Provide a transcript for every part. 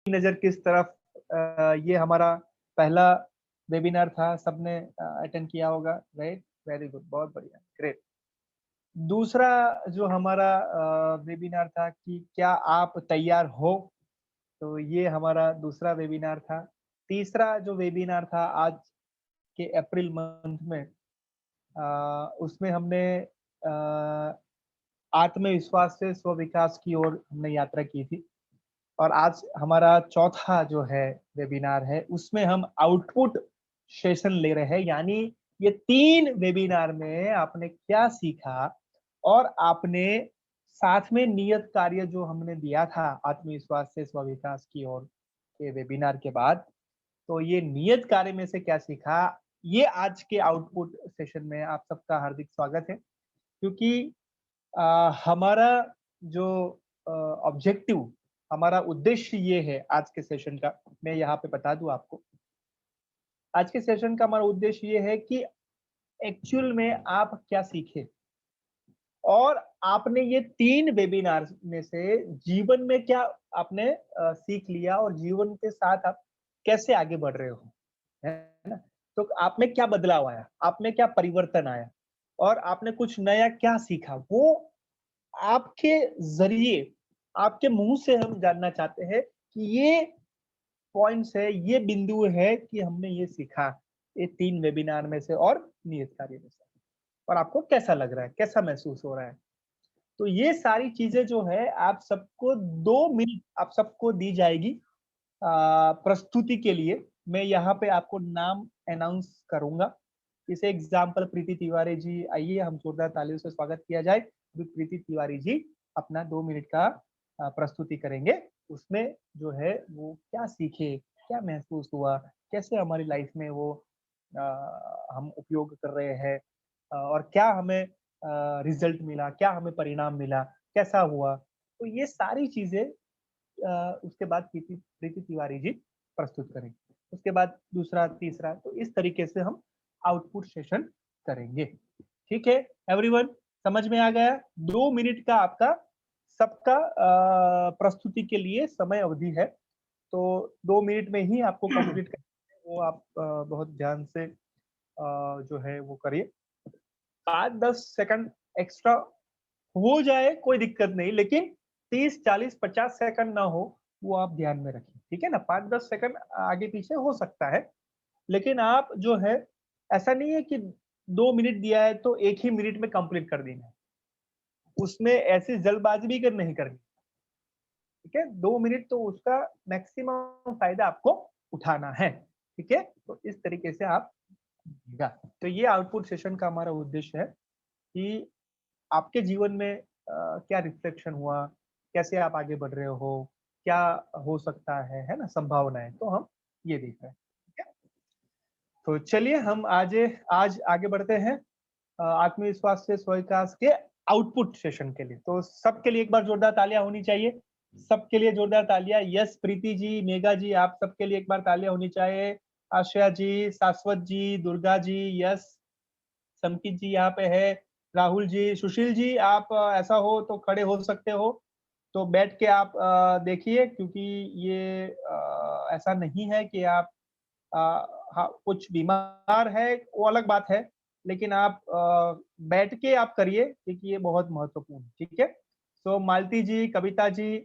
नजर किस तरफ। ये हमारा पहला वेबिनार था, सबने अटेंड किया होगा, राइट? वेरी गुड, बहुत बढ़िया, ग्रेट। दूसरा जो हमारा वेबिनार था कि क्या आप तैयार हो, तो ये हमारा दूसरा वेबिनार था। तीसरा जो वेबिनार था आज के अप्रैल मंथ में, उसमें हमने आत्मविश्वास से स्व विकास की ओर हमने यात्रा की थी। और आज हमारा चौथा जो है वेबिनार है, उसमें हम आउटपुट सेशन ले रहे हैं। यानी ये 3 वेबिनार में आपने क्या सीखा और आपने साथ में नियत कार्य जो हमने दिया था आत्मविश्वास से स्व विकास की ओर के वेबिनार के बाद, तो ये नियत कार्य में से क्या सीखा, ये आज के आउटपुट सेशन में आप सबका हार्दिक स्वागत है। क्योंकि हमारा जो ऑब्जेक्टिव, हमारा उद्देश्य ये है आज के सेशन का, मैं यहाँ पे बता दूं आपको। आज के सेशन का हमारा उद्देश्य ये है कि एक्चुअल में आप क्या सीखे और आपने ये 3 वेबिनार में से जीवन में क्या आपने सीख लिया और जीवन के साथ आप कैसे आगे बढ़ रहे हो, है ना? तो आप में क्या बदलाव आया, आप में क्या परिवर्तन आया और आपने कुछ नया क्या सीखा, वो आपके ज़रिए, आपके मुँह से हम जानना चाहते हैं कि ये पॉइंट्स है, ये बिंदु है कि हमने ये सीखा, ये 3 वेबिनार में से और नियत कार्य में से। और आपको कैसा लग रहा है, कैसा महसूस हो रहा है? तो ये सारी चीज़ें जो है आप सबको 2 मिनट आप सबको दी जाएगी प्रस्तुति के लिए। मैं यहाँ पे आपको नाम अनाउंस करूँगा। जैसे एग्जाम्पल प्रीति तिवारी जी, आइए हम जोरदार तालियों से स्वागत किया जाए। प्रीति तिवारी जी अपना 2 मिनट का प्रस्तुति करेंगे। उसमें जो है वो क्या सीखे, क्या महसूस हुआ, कैसे हमारी लाइफ में वो हम उपयोग कर रहे हैं और क्या हमें रिजल्ट मिला, क्या हमें परिणाम मिला, कैसा हुआ। तो ये सारी चीज़ें उसके बाद प्रीति प्रीति तिवारी जी प्रस्तुत करेंगे। उसके बाद दूसरा, तीसरा, तो इस तरीके से हम आउटपुट सेशन करेंगे। ठीक है एवरीवन, समझ में आ गया? 2 मिनट का आपका सबका प्रस्तुति के लिए समय अवधि है। तो 2 मिनट में ही आपको कंप्लीट करना है, वो आप बहुत ध्यान से जो है वो करिए। 5-10 सेकंड एक्स्ट्रा हो जाए कोई दिक्कत नहीं, लेकिन 30, 40, 50 सेकंड ना हो, वो आप ध्यान में रखिए, ठीक है ना? 5-10 सेकंड आगे पीछे हो सकता है, लेकिन आप जो है ऐसा नहीं है कि 2 मिनट दिया है तो 1 ही मिनट में कंप्लीट कर देना है। उसमें ऐसी जल्दबाज़ी भी कर नहीं करनी, ठीक है? 2 मिनट तो उसका मैक्सिमम फ़ायदा आपको उठाना है, ठीक है? तो इस तरीके से आप कीजिएगा। तो ये आउटपुट सेशन का हमारा उद्देश्य है कि आपके जीवन में क्या रिफ्लेक्शन हुआ, कैसे आप आगे बढ़ रहे हो, क्या हो सकता है ना? संभावनाएँ, तो हम ये देख रहे हैं, ठीक है? तो चलिए हम आज आगे बढ़ते हैं आत्मविश्वास से स्व-विकास के आउटपुट सेशन के लिए। तो सबके लिए एक बार जोरदार तालियाँ होनी चाहिए। सबके लिए जोरदार तालियाँ। यस, प्रीति जी, मेघा जी, आप सबके लिए एक बार तालियाँ होनी चाहिए। आश्रया जी, शाश्वत जी, दुर्गा जी, यस। संकित जी यहाँ पे है, राहुल जी, सुशील जी, आप ऐसा हो तो खड़े हो सकते हो, तो बैठ के आप देखिए, क्योंकि ये ऐसा नहीं है कि आप अ, हाँ, कुछ बीमार है वो अलग बात है, लेकिन आप बैठ के आप करिए क्योंकि ये बहुत महत्वपूर्ण है, ठीक है? सो मालती जी, कविता जी,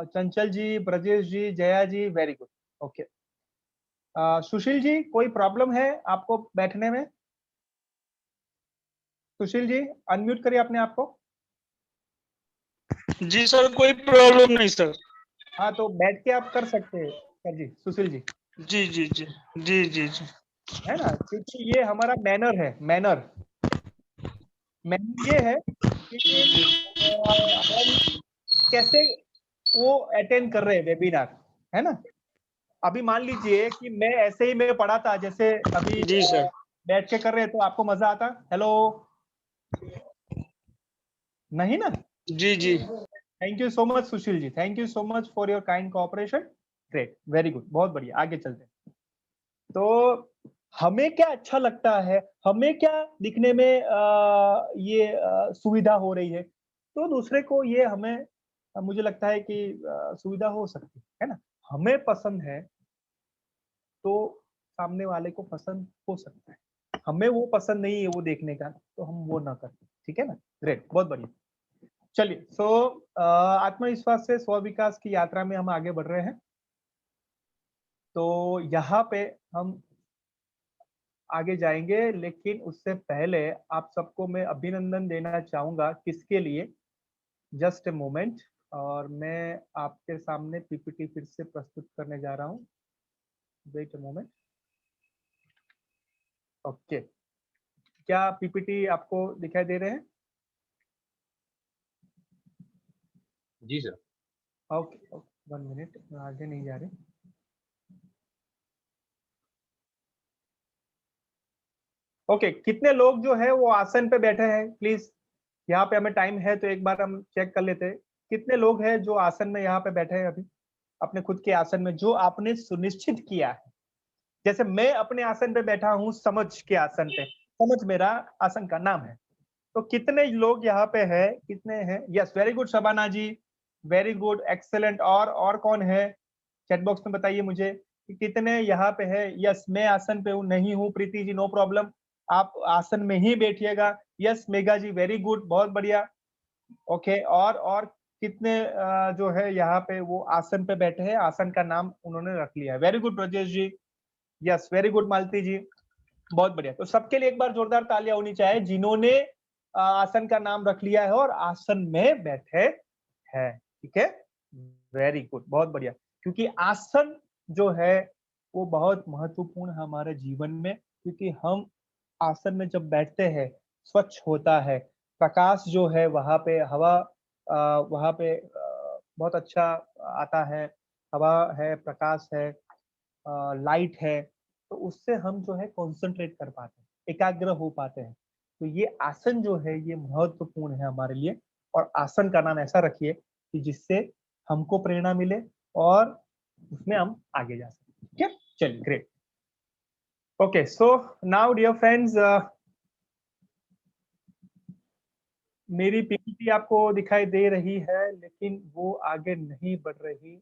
चंचल जी, ब्रजेश जी, जया जी, very good, okay. Sushil ji, कोई प्रॉब्लम है आपको बैठने में? सुशील जी, अनम्यूट करिए अपने आप को। जी सर, कोई प्रॉब्लम नहीं सर। हाँ, तो बैठ के आप कर सकते हैं सर जी, सुशील जी, जी जी जी जी जी जी है ना? क्योंकि ये हमारा मैनर है, मैनर। मैनर ये है कि हम कैसे वो अटेंड कर रहे हैं वेबिनार, है ना? अभी मान लीजिए कि मैं ऐसे ही मैं पढ़ाता, जैसे अभी जी सर। बैठ के कर रहे हैं, तो आपको मज़ा आता? हेलो, नहीं ना? जी जी thank you so much Sushil ji, thank you so much for your kind cooperation. Great, very good, बहुत बढ़िया, आगे चलते हैं। तो हमें क्या अच्छा लगता है, हमें क्या दिखने में ये सुविधा हो रही है, तो दूसरे को ये हमें मुझे लगता है कि सुविधा हो सकती है ना। हमें पसंद है तो सामने वाले को पसंद हो सकता है, हमें वो पसंद नहीं है वो देखने का, तो हम वो ना करें। ठीक है ना, ग्रेट, बहुत बढ़िया। चलिए, सो आत्मविश्वास से स्व विकास की यात्रा में हम आगे बढ़ रहे हैं। तो यहाँ पे हम आगे जाएंगे, लेकिन उससे पहले आप सबको मैं अभिनंदन देना चाहूंगा। किसके लिए? जस्ट ए मोमेंट, और मैं आपके सामने पीपीटी फिर से प्रस्तुत करने जा रहा हूँ। Wait a moment. ओके, क्या पीपीटी आपको दिखाई दे रहे हैं? जी सर। ओके ओके, 1 मिनट, आगे नहीं जा रहे। ओके, कितने लोग जो है वो आसन पे बैठे हैं? प्लीज, यहाँ पे हमें टाइम है तो एक बार हम चेक कर लेते हैं। कितने लोग हैं जो आसन में यहाँ पे बैठे हैं अभी, अपने खुद के आसन में, जो आपने सुनिश्चित किया है? जैसे मैं अपने आसन पे बैठा हूँ, समझ के आसन पे, समझ मेरा आसन का नाम है। तो कितने लोग यहाँ पे है? कितने हैं? यस, वेरी गुड शबाना जी, वेरी गुड, एक्सेलेंट। और कौन है? चैट बॉक्स में बताइए मुझे कि कितने यहाँ पे है। यस, मैं आसन पे हूँ, नहीं हूँ प्रीति जी, नो प्रॉब्लम, आप आसन में ही बैठिएगा। यस मेघा जी, वेरी गुड, बहुत बढ़िया। ओके, और कितने जो है यहाँ पे वो आसन पे बैठे हैं, आसन का नाम उन्होंने रख लिया है? Very good Brajesh ji, yes very good मालती जी, बहुत बढ़िया। तो सबके लिए एक बार जोरदार तालियां होनी चाहिए जिन्होंने आसन का नाम रख लिया है और आसन में बैठे हैं। ठीक है, वेरी गुड, बहुत बढ़िया। क्योंकि आसन जो है वो बहुत महत्वपूर्ण है हमारे जीवन में, क्योंकि हम आसन में जब बैठते हैं, स्वच्छ होता है, प्रकाश जो है वहां पे, हवा वहां पे बहुत अच्छा आता है, हवा है, प्रकाश है, लाइट है, तो उससे हम जो है कंसंट्रेट कर पाते हैं, एकाग्र हो पाते हैं। तो ये आसन जो है ये महत्वपूर्ण है हमारे लिए, और आसन का नाम ऐसा रखिए कि जिससे हमको प्रेरणा मिले और उसमें हम आगे जा सकें। ठीक है, चलिए, great. Okay, so now dear friends, मेरी पीपीटी आपको दिखाई दे रही है, लेकिन वो आगे नहीं बढ़ रही।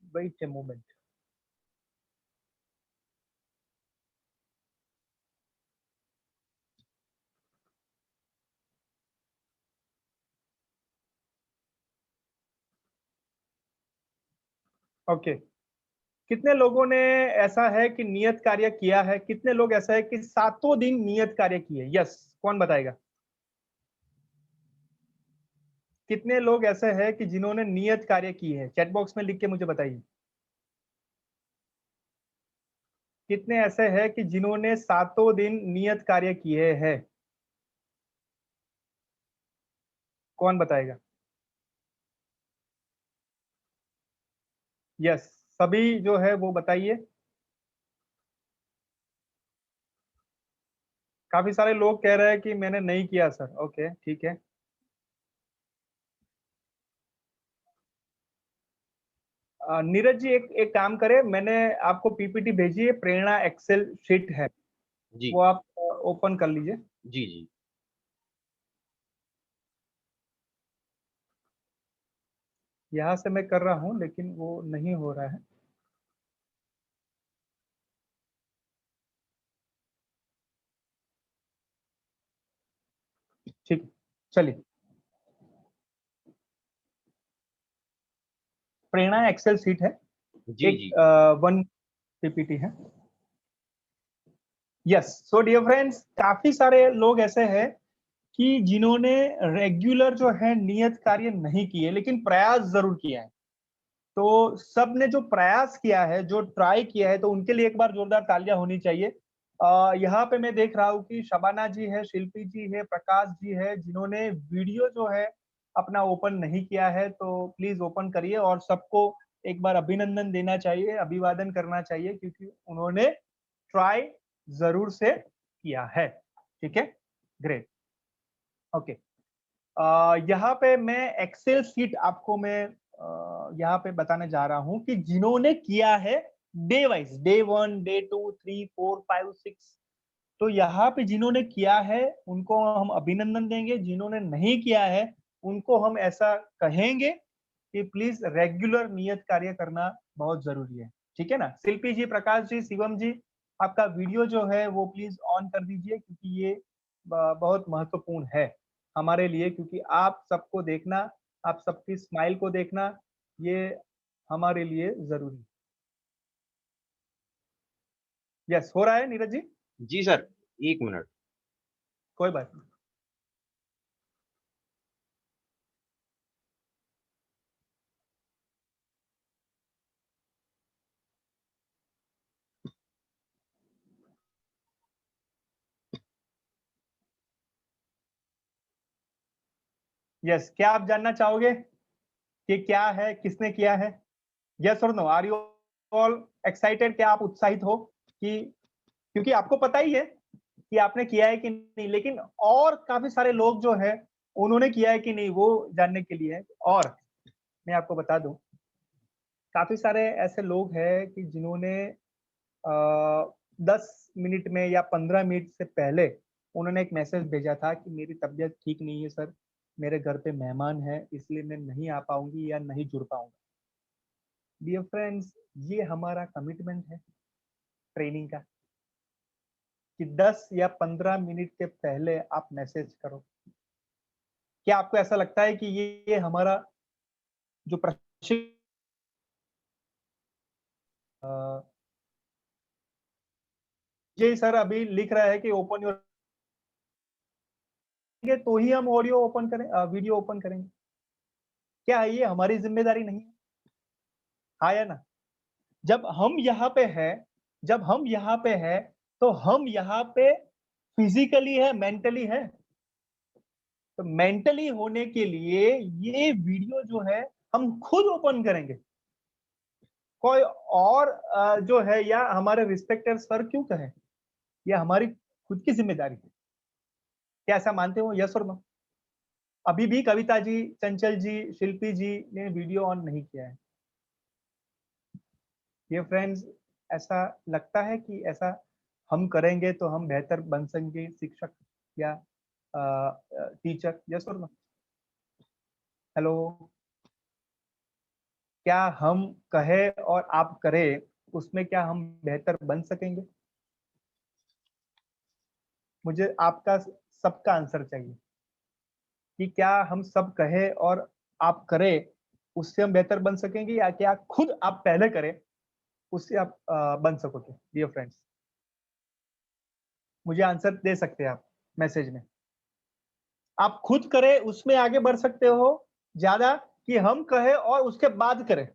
Wait a moment. ओके, कितने लोगों ने ऐसा है कि नियत कार्य किया है? कितने लोग ऐसा है कि सातों दिन नियत कार्य किए? यस, कौन बताएगा? कितने लोग ऐसे हैं कि जिन्होंने नियत कार्य की है? चैट बॉक्स में लिख के मुझे बताइए। कितने ऐसे हैं कि जिन्होंने सातों दिन नियत कार्य किए हैं? कौन बताएगा? यस, सभी जो है वो बताइए। काफी सारे लोग कह रहे हैं कि मैंने नहीं किया सर। ओके, ठीक है। नीरज जी, एक काम करें, मैंने आपको पीपीटी भेजी है, प्रेरणा एक्सेल शीट है, जी वो आप ओपन कर लीजिए। जी जी। यहाँ से मैं कर रहा हूँ लेकिन वो नहीं हो रहा है। ठीक है, चलिए। प्रेरणा एक्सेल शीट है, जी एक जी। 1 पीपीटी है। यस, सो डियर फ्रेंड्स, काफी सारे लोग ऐसे हैं कि जिन्होंने रेगुलर जो है नियत कार्य नहीं किए, लेकिन प्रयास जरूर किया है। तो सब ने जो प्रयास किया है, जो ट्राई किया है, तो उनके लिए एक बार जोरदार तालियां होनी चाहिए। यहाँ पे मैं देख रहा हूँ कि शबाना जी है, शिल्पी जी है, प्रकाश जी है, जिन्होंने वीडियो जो है अपना ओपन नहीं किया है, तो प्लीज ओपन करिए। और सबको एक बार अभिनंदन देना चाहिए, अभिवादन करना चाहिए, क्योंकि उन्होंने ट्राई जरूर से किया है। ठीक है, ग्रेट। ओके, यहाँ पे मैं एक्सेल शीट आपको मैं यहाँ पे बताने जा रहा हूँ कि जिन्होंने किया है डे वाइज, डे 1, डे 2, 3, 4, 5, 6, तो यहाँ पे जिन्होंने किया है उनको हम अभिनंदन देंगे, जिन्होंने नहीं किया है उनको हम ऐसा कहेंगे कि प्लीज रेगुलर नियत कार्य करना बहुत जरूरी है, ठीक है ना। शिल्पी जी, प्रकाश जी, शिवम जी, आपका वीडियो जो है वो प्लीज ऑन कर दीजिए, क्योंकि ये बहुत महत्वपूर्ण है हमारे लिए, क्योंकि आप सबको देखना, आप सबकी स्माइल को देखना, ये हमारे लिए जरूरी है। यस, हो रहा है नीरज जी? जी सर, 1 मिनट। कोई बात नहीं। यस, क्या आप जानना चाहोगे कि क्या है, किसने किया है? यस और no, are you all excited? क्या आप उत्साहित हो कि, क्योंकि आपको पता ही है कि आपने किया है कि नहीं, लेकिन और काफी सारे लोग जो है उन्होंने किया है कि नहीं वो जानने के लिए है। और मैं आपको बता दूं, काफी सारे ऐसे लोग हैं कि जिन्होंने 10 मिनट में या 15 मिनट से पहले उन्होंने एक मैसेज भेजा था कि मेरी तबीयत ठीक नहीं है सर, मेरे घर पे मेहमान है, इसलिए मैं नहीं आ पाऊंगी या नहीं जुड़ पाऊंगा। डियर फ्रेंड्स, ये हमारा कमिटमेंट है ट्रेनिंग का, कि 10 या 15 मिनट के पहले आप मैसेज करो। क्या आपको ऐसा लगता है कि ये हमारा जो प्रशिक्षण, जी सर अभी लिख रहा है कि ओपन योर, तो ही हम ऑडियो ओपन करें, वीडियो ओपन करेंगे। क्या है ये हमारी जिम्मेदारी नहीं है? हाँ या ना? जब हम यहाँ पे है, जब हम यहाँ पे है, तो हम यहाँ पे फिजिकली है, मेंटली है। तो मेंटली होने के लिए ये वीडियो जो है हम खुद ओपन करेंगे। कोई और जो है या हमारे रिस्पेक्टेड सर क्यों कहे, ये हमारी खुद की जिम्मेदारी है। क्या ऐसा मानते हो? यस और नो? अभी भी कविता जी, चंचल जी, शिल्पी जी ने वीडियो ऑन नहीं किया है। ये फ्रेंड्स, ऐसा लगता है कि ऐसा हम करेंगे तो हम बेहतर बन सकेंगे शिक्षक या टीचर? यस और नो? हेलो? क्या हम कहे और आप करें, उसमें क्या हम बेहतर बन सकेंगे? मुझे आपका सबका आंसर चाहिए कि क्या हम सब कहे और आप करें, उससे हम बेहतर बन सकेंगे, या क्या खुद आप पहले करें उससे आप बन सकोगे? डियर फ्रेंड्स, मुझे आंसर दे सकते हैं आप मैसेज में। आप खुद करें उसमें आगे बढ़ सकते हो ज्यादा, कि हम कहे और उसके बाद करें?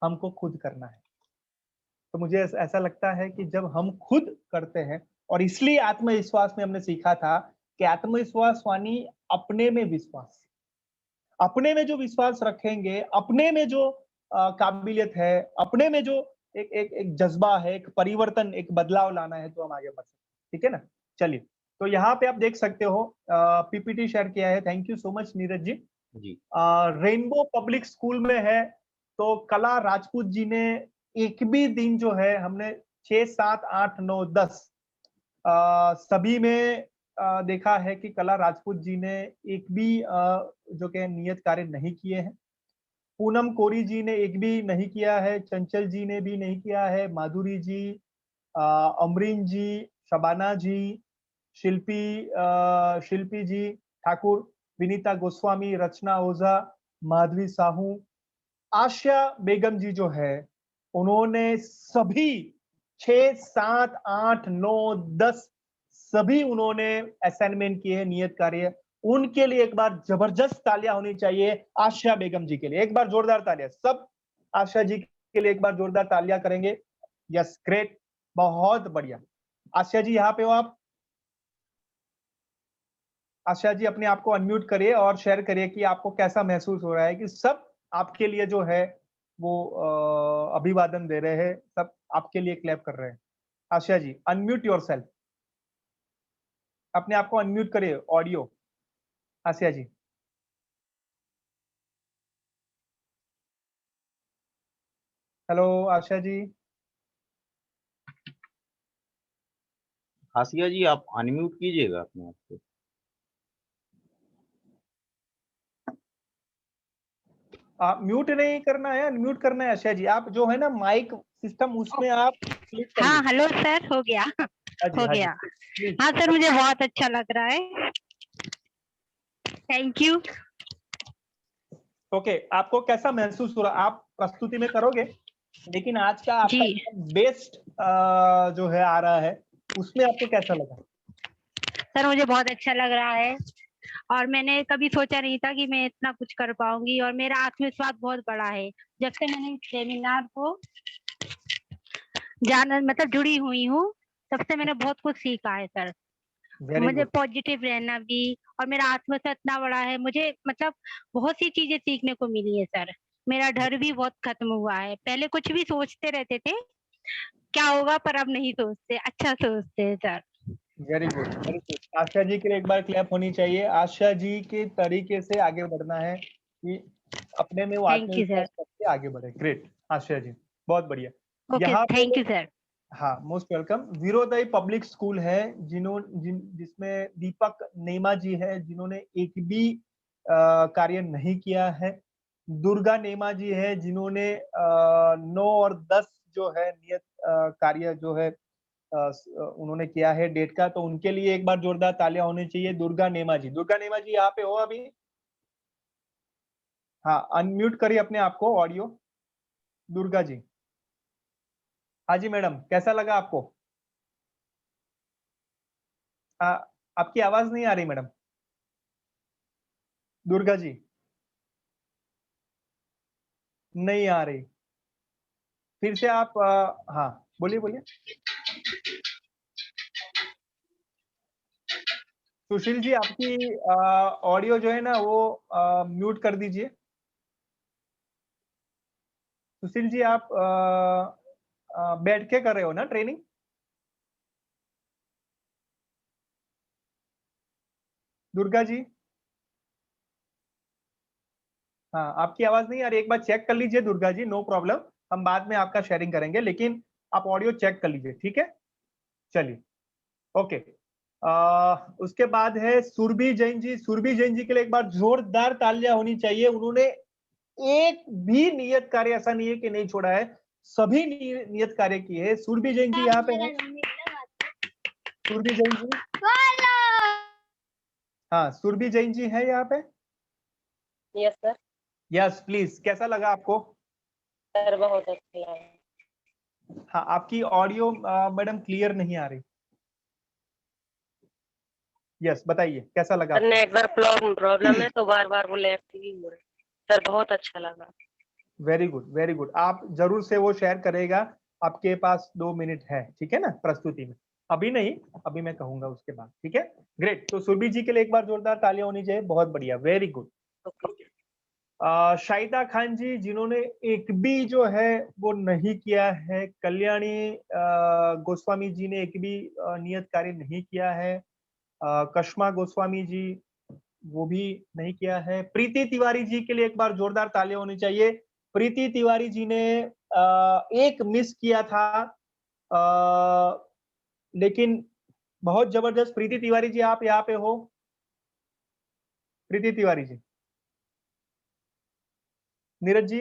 हमको खुद करना है। तो मुझे ऐसा लगता है कि जब हम खुद करते हैं, और इसलिए आत्मविश्वास में हमने सीखा था कि आत्मविश्वास वानी अपने में विश्वास, अपने में जो विश्वास रखेंगे, अपने में जो काबिलियत है, अपने में जो एक जज्बा है, एक परिवर्तन, एक बदलाव लाना है, तो हम आगे बढ़ सकते हैं। ठीक है ना? चलिए, तो यहाँ पे आप देख सकते हो पीपीटी शेयर किया है। Thank you so much Neeraj ji. जी। रेनबो पब्लिक स्कूल में है, तो कला राजपूत जी ने एक भी दिन जो है हमने 6, 7, 8, 9, 10 सभी में देखा है कि कला राजपूत जी ने एक भी जो कि नियत कार्य नहीं किए हैं। पूनम कोरी जी ने एक भी नहीं किया है, चंचल जी ने भी नहीं किया है, माधुरी जी, अमरीन जी, शबाना जी, शिल्पी जी ठाकुर, विनीता गोस्वामी, रचना ओझा, माधवी साहू, आशा बेगम जी जो है, उन्होंने सभी 6, 7, 8, 9, 10 सभी उन्होंने असाइनमेंट किए हैं, नियत कार्य। उनके लिए एक बार जबरदस्त तालियां होनी चाहिए आशा बेगम जी के लिए। एक बार जोरदार तालियां सब आशा जी के लिए, एक बार जोरदार तालियां करेंगे। यस, ग्रेट, बहुत बढ़िया। आशा जी यहाँ पे हो आप? आशा जी अपने आप को अनम्यूट करिए और शेयर करिए कि आपको कैसा महसूस हो रहा है कि सब आपके लिए जो है वो अभिवादन दे रहे हैं, सब आपके लिए क्लैप कर रहे हैं। आशा जी, अनम्यूट योरसेल्फ, अपने आप को अनम्यूट करिए ऑडियो। आशा जी, हेलो आशा जी। आसिया जी, आप अनम्यूट कीजिएगा अपने आप को। आप म्यूट नहीं करना है, अनम्यूट करना है आशा जी। आप जो है ना माइक सिस्टम उसमें आप क्लिक कर हाँ, लीजिए। हेलो सर, हो गया। हाँ जी, हो हाँ जी, गया। प्लीज। हाँ सर, मुझे बहुत अच्छा लग रहा है। Thank you. ओके, आपको कैसा महसूस हो रहा? आप प्रस्तुति में करोगे, लेकिन आज का आपका जी बेस्ट जो है आ रहा है, उसमें आपको कैसा लगा? सर, मुझे बहुत अच्छा लग रहा है और मैंने कभी सोचा नहीं था कि मैं इतना कुछ कर पाऊंगी और मेरा आत्मविश्वास बहुत बड़ा है। जब से मैंने इस सेमिनार को जाना मतलब जुड़ी हुई हूँ, तब से मैंने बहुत कुछ सीखा है सर। वेरी मुझे गुड। पॉजिटिव रहना भी और मेरा आत्मविश्वास इतना बड़ा है, मुझे मतलब बहुत सी चीजें सीखने को मिली है सर। मेरा डर भी बहुत खत्म हुआ है। पहले कुछ भी सोचते रहते थे क्या होगा, पर अब नहीं सोचते, अच्छा सोचते हैं sir. Very good, very good. Asha ji के लिए एक बार क्लैप होनी चाहिए। आशा जी के तरीके से आगे बढ़ना है कि अपने में वो थैंक यू आत्मविश्वास सर। करके आगे बढ़े। ग्रेट आशा जी, बहुत बढ़िया। ओके, यहाँ पे थैंक यू सर। हाँ, मोस्ट वेलकम। वीरोदय पब्लिक स्कूल है जिसमें दीपक नेमा जी है, जिन्होंने एक भी कार्य नहीं किया है। दुर्गा नेमा जी है, जिन्होंने 9 और 10 जो है नियत कार्य जो है उन्होंने किया है डेट का, तो उनके लिए एक बार जोरदार तालियां होनी चाहिए। दुर्गा नेमा जी, दुर्गा नेमा जी यहाँ पे हो अभी? हाँ, अनम्यूट करिए अपने आप को, ऑडियो। दुर्गा जी। हाँ जी मैडम, कैसा लगा आपको? आपकी आवाज नहीं आ रही मैडम। दुर्गा जी नहीं आ रही। फिर से आप हाँ, बोलिए बोलिए। सुशील जी, आपकी ऑडियो जो है ना वो म्यूट कर दीजिए। सुशील जी, आप बैठ के कर रहे हो ना ट्रेनिंग? दुर्गा जी, हाँ, आपकी आवाज नहीं आ रही। एक बार चेक कर लीजिए दुर्गा जी, नो प्रॉब्लम, हम बाद में आपका शेयरिंग करेंगे, लेकिन आप ऑडियो चेक कर लीजिए, ठीक है? चलिए, ओके। उसके बाद है सुरभि जैन जी। सुरभि जैन जी के लिए एक बार जोरदार तालियां होनी चाहिए। उन्होंने एक भी नियत कार्य ऐसा नहीं है कि नहीं छोड़ा है, सभी नियत कार्य किए हैं। सुरभि जैन जी यहाँ पे है? सुरभि जैन जी, हाँ, सुरभि जैन जी है यहाँ पे? Yes sir. यस प्लीज, कैसा लगा आपको? सर बहुत अच्छा लगा। हाँ, आपकी ऑडियो मैडम क्लियर नहीं आ रही। यस, बताइए कैसा लगा सर आपको? नेटवर्क प्रॉब्लम है तो बार बार वो लेफ्ट ही हो रहा है। सर बहुत अच्छा लगा। Very good, very good. आप जरूर से वो शेयर करेगा। आपके पास 2 मिनट है, ठीक है ना, प्रस्तुति में? अभी नहीं, अभी मैं कहूंगा उसके बाद, ठीक है? ग्रेट। तो सुरभि जी के लिए एक बार जोरदार तालियां होनी चाहिए। बहुत बढ़िया, very good. Okay. Shahida Khan ji, जिन्होंने एक भी जो है वो नहीं किया है। कल्याणी गोस्वामी जी ने एक भी नियत कार्य नहीं किया है। कश्मा गोस्वामी जी, वो भी नहीं किया है। प्रीति तिवारी जी के लिए एक बार जोरदार तालियां होनी चाहिए। प्रीति तिवारी जी ने एक मिस किया था, लेकिन बहुत जबरदस्त। प्रीति तिवारी जी, आप यहाँ पे हो? प्रीति तिवारी जी, नीरज जी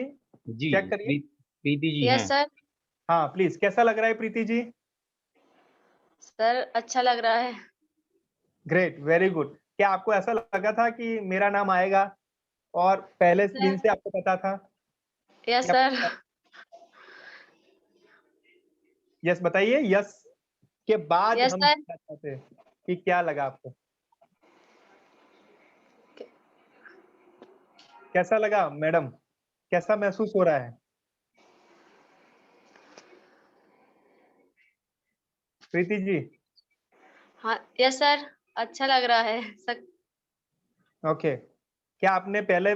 जी चेक करिए। प्रीति जी यस हैं। सर। हाँ प्लीज, कैसा लग रहा है प्रीति जी? सर अच्छा लग रहा है। Great, very good. क्या आपको ऐसा लगा था कि मेरा नाम आएगा, और पहले दिन से आपको पता था? यस या सर। यस बताइए, यस के बाद यस हम सर। जानना चाहते हैं कि क्या लगा आपको, कैसा लगा मैडम, कैसा महसूस हो रहा है? प्रीति जी, हाँ यस सर, अच्छा लग रहा है सर। ओके। क्या आपने पहले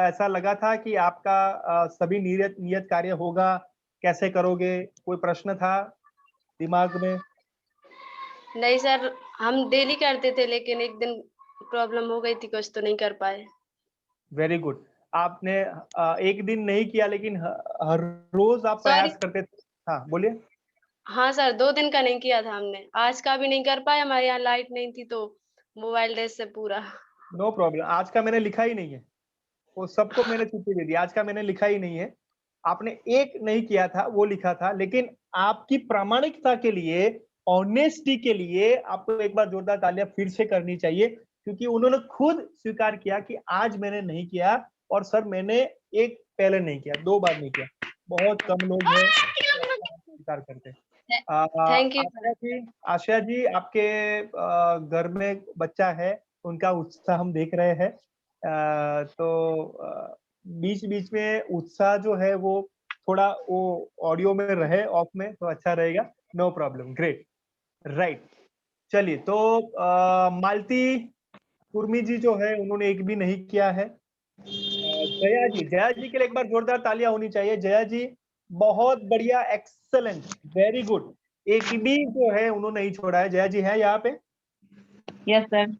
ऐसा लगा था कि आपका सभी नियत कार्य होगा? कैसे करोगे? कोई प्रश्न था दिमाग में? नहीं सर, हम डेली करते थे लेकिन एक दिन प्रॉब्लम हो गई थी कुछ तो नहीं कर पाए। Very good. आपने एक दिन नहीं किया, लेकिन हर रोज आप सॉरी। प्रयास करते थे। हाँ बोलिए। हाँ सर, 2 दिन का नहीं किया था हमने, आज का भी नहीं कर पाए, हमारे यहाँ लाइट नहीं थी तो मोबाइल डेज से पूरा। नो प्रॉब्लम, आज का मैंने लिखा ही नहीं है। वो सबको मैंने छुट्टी दे दी, आज का मैंने लिखा ही नहीं है। आपने एक नहीं किया था, वो लिखा था, लेकिन आपकी प्रामाणिकता के लिए, ऑनेस्टी के लिए आपको एक बार जोरदार तालियां फिर से करनी चाहिए, क्योंकि उन्होंने खुद स्वीकार किया कि आज मैंने नहीं किया और सर मैंने एक पहले नहीं किया, 2 बार नहीं किया। बहुत कम लोग हैं स्वीकार करते। Thank you. आशा जी आपके घर में बच्चा है, उनका उत्साह हम देख रहे हैं। तो बीच बीच में उत्साह जो है वो थोड़ा वो ऑडियो में रहे, ऑफ में तो अच्छा रहेगा। No problem, great, right. चलिए, तो मालती कुर्मी जी जो है उन्होंने एक भी नहीं किया है। जया जी के लिए एक बार जोरदार तालियां होनी चाहिए। जया जी बहुत बढ़िया, एक्सेलेंट, वेरी गुड। एक भी जो है उन्होंने नहीं छोड़ा है। जया जी है यहाँ पे? Yes sir.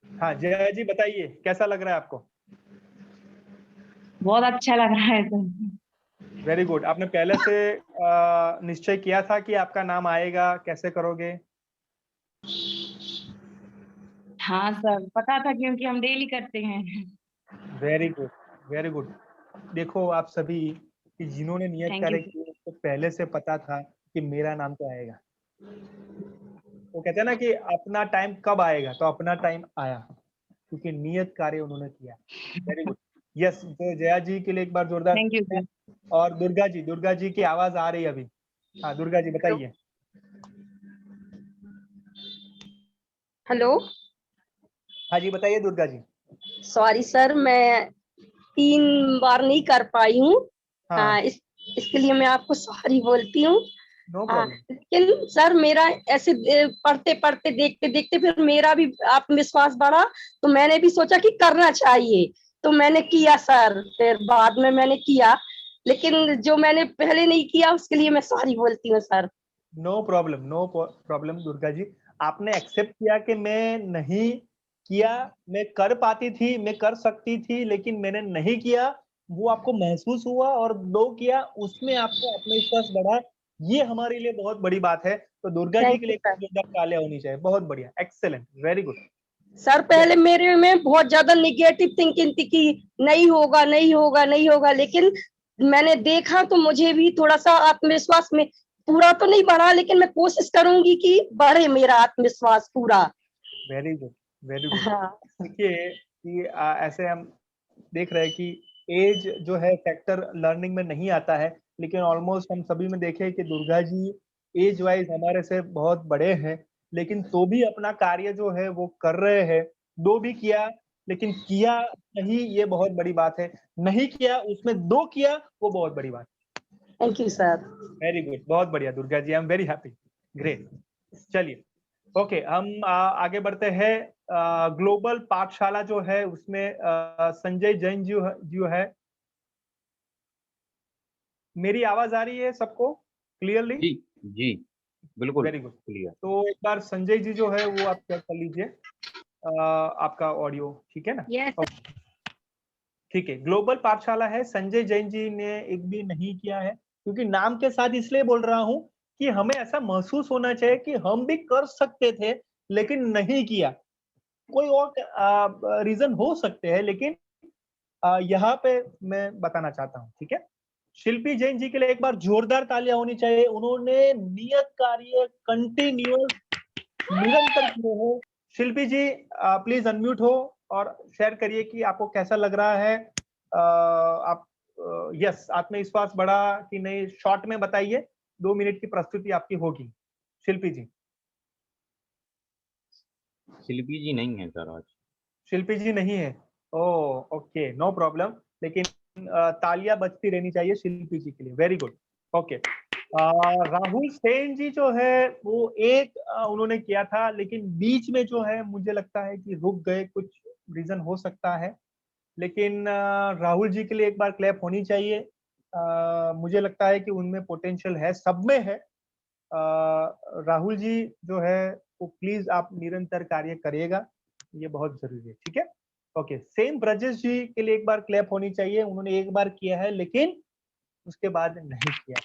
हाँ जया जी बताइए कैसा लग रहा है आपको? बहुत अच्छा लग रहा है सर। Very good. आपने पहले से निश्चय किया था कि आपका नाम आएगा, कैसे करोगे? हाँ सर, पता था क्योंकि हम डेली करते हैं। Very good, very good. देखो आप सभी कि जिन्होंने नियत Thank कार्य you, किए तो पहले से पता था कि मेरा नाम तो आएगा। वो कहते हैं ना कि अपना टाइम कब आएगा, तो अपना टाइम आया क्योंकि नियत कार्य उन्होंने किया। Very good, yes. तो जया जी के लिए एक बार जोरदार। Thank you sir. और दुर्गा जी की आवाज आ रही है अभी। हाँ दुर्गा जी बताइए। हेलो। हाँ जी बताइए दुर्गा जी। सॉरी सर, मैं 3 बार नहीं कर पाई हूँ। हाँ इसके लिए मैं आपको सॉरी बोलती हूँ। No problem. लेकिन सर मेरा ऐसे पढ़ते पढ़ते देखते देखते फिर मेरा भी आत्मविश्वास बढ़ा, तो मैंने भी सोचा कि करना चाहिए, तो मैंने किया सर। फिर बाद में मैंने किया, लेकिन जो मैंने पहले नहीं किया उसके लिए मैं सॉरी बोलती हूँ sir. No problem, no problem Durga ji. आपने एक्सेप्ट किया कि मैं नहीं किया, मैं कर पाती थी, मैं कर सकती थी, लेकिन मैंने नहीं किया। वो आपको महसूस हुआ और 2 किया, उसमें आपको आत्मविश्वास बढ़ा। ये हमारे लिए बहुत बड़ी बात है। तो दुर्गा जी थैंक के यू लिए सर। जोरदार तालियां होनी चाहिए। बहुत बढ़िया, एक्सेलेंट, वेरी गुड। सर पहले मेरे में बहुत ज्यादा निगेटिव थिंकिंग थी कि नहीं होगा नहीं होगा नहीं होगा, लेकिन मैंने देखा तो मुझे भी थोड़ा सा आत्मविश्वास में पूरा तो नहीं बढ़ा, लेकिन मैं कोशिश करूंगी कि बढ़े मेरा आत्मविश्वास पूरा। Very good, very good. हाँ देखिए कि ऐसे हम देख रहे हैं कि एज जो है फैक्टर लर्निंग में नहीं आता है, लेकिन ऑलमोस्ट हम सभी में देखें कि दुर्गा जी एज वाइज हमारे से बहुत बड़े हैं, लेकिन तो भी अपना कार्य जो है वो कर रहे हैं। 2 भी किया, लेकिन किया नहीं, ये बहुत बड़ी बात है। नहीं किया, उसमें 2 किया, वो बहुत बड़ी बात। Thank you sir. Very good, बहुत बढ़िया Durga ji, I am very happy, great. चलिए, ओके, हम आगे बढ़ते हैं। ग्लोबल पाठशाला जो है उसमें संजय जैन जो है। मेरी आवाज आ रही है सबको क्लियरली? जी जी बिल्कुल वेरी गुड। क्लियर। तो एक बार संजय जी जो है वो आप चेक कर लीजिए आपका ऑडियो, ठीक है ना? यस ठीक है, ग्लोबल पाठशाला है, संजय जैन जी ने एक भी नहीं किया है, क्योंकि नाम के साथ इसलिए बोल रहा हूं कि हमें ऐसा महसूस होना चाहिए कि हम भी कर सकते थे लेकिन नहीं किया। कोई और रीजन हो सकते हैं, लेकिन यहाँ पे मैं बताना चाहता हूँ, ठीक है? शिल्पी जैन जी के लिए एक बार जोरदार तालियां होनी चाहिए। उन्होंने नियत कार्य कंटिन्यूअस निरंतर किए हैं। शिल्पी जी प्लीज अनम्यूट हो और शेयर करिए कि आपको कैसा लग रहा है। आप यस, आत्मविश्वास बढ़ा कि नहीं, शॉर्ट में बताइए। 2 मिनट की प्रस्तुति आपकी होगी। शिल्पी जी। शिल्पी जी नहीं है सर आज। शिल्पी जी नहीं है? ओ ओके, नो प्रॉब्लम, लेकिन तालियां बजती रहनी चाहिए शिल्पी जी के लिए। Very good, okay. Rahul Sen ji जो है वो एक उन्होंने किया था, लेकिन बीच में जो है मुझे लगता है कि रुक गए, कुछ रीजन हो सकता है, लेकिन राहुल जी के लिए एक बार क्लैप होनी चाहिए। मुझे लगता है कि उनमें पोटेंशियल है, सब में है। राहुल जी जो है वो प्लीज आप निरंतर कार्य करिएगा, ये बहुत जरूरी है, ठीक है? ओके, सेम ब्रजेश जी के लिए एक बार क्लैप होनी चाहिए। उन्होंने एक बार किया है लेकिन उसके बाद नहीं किया।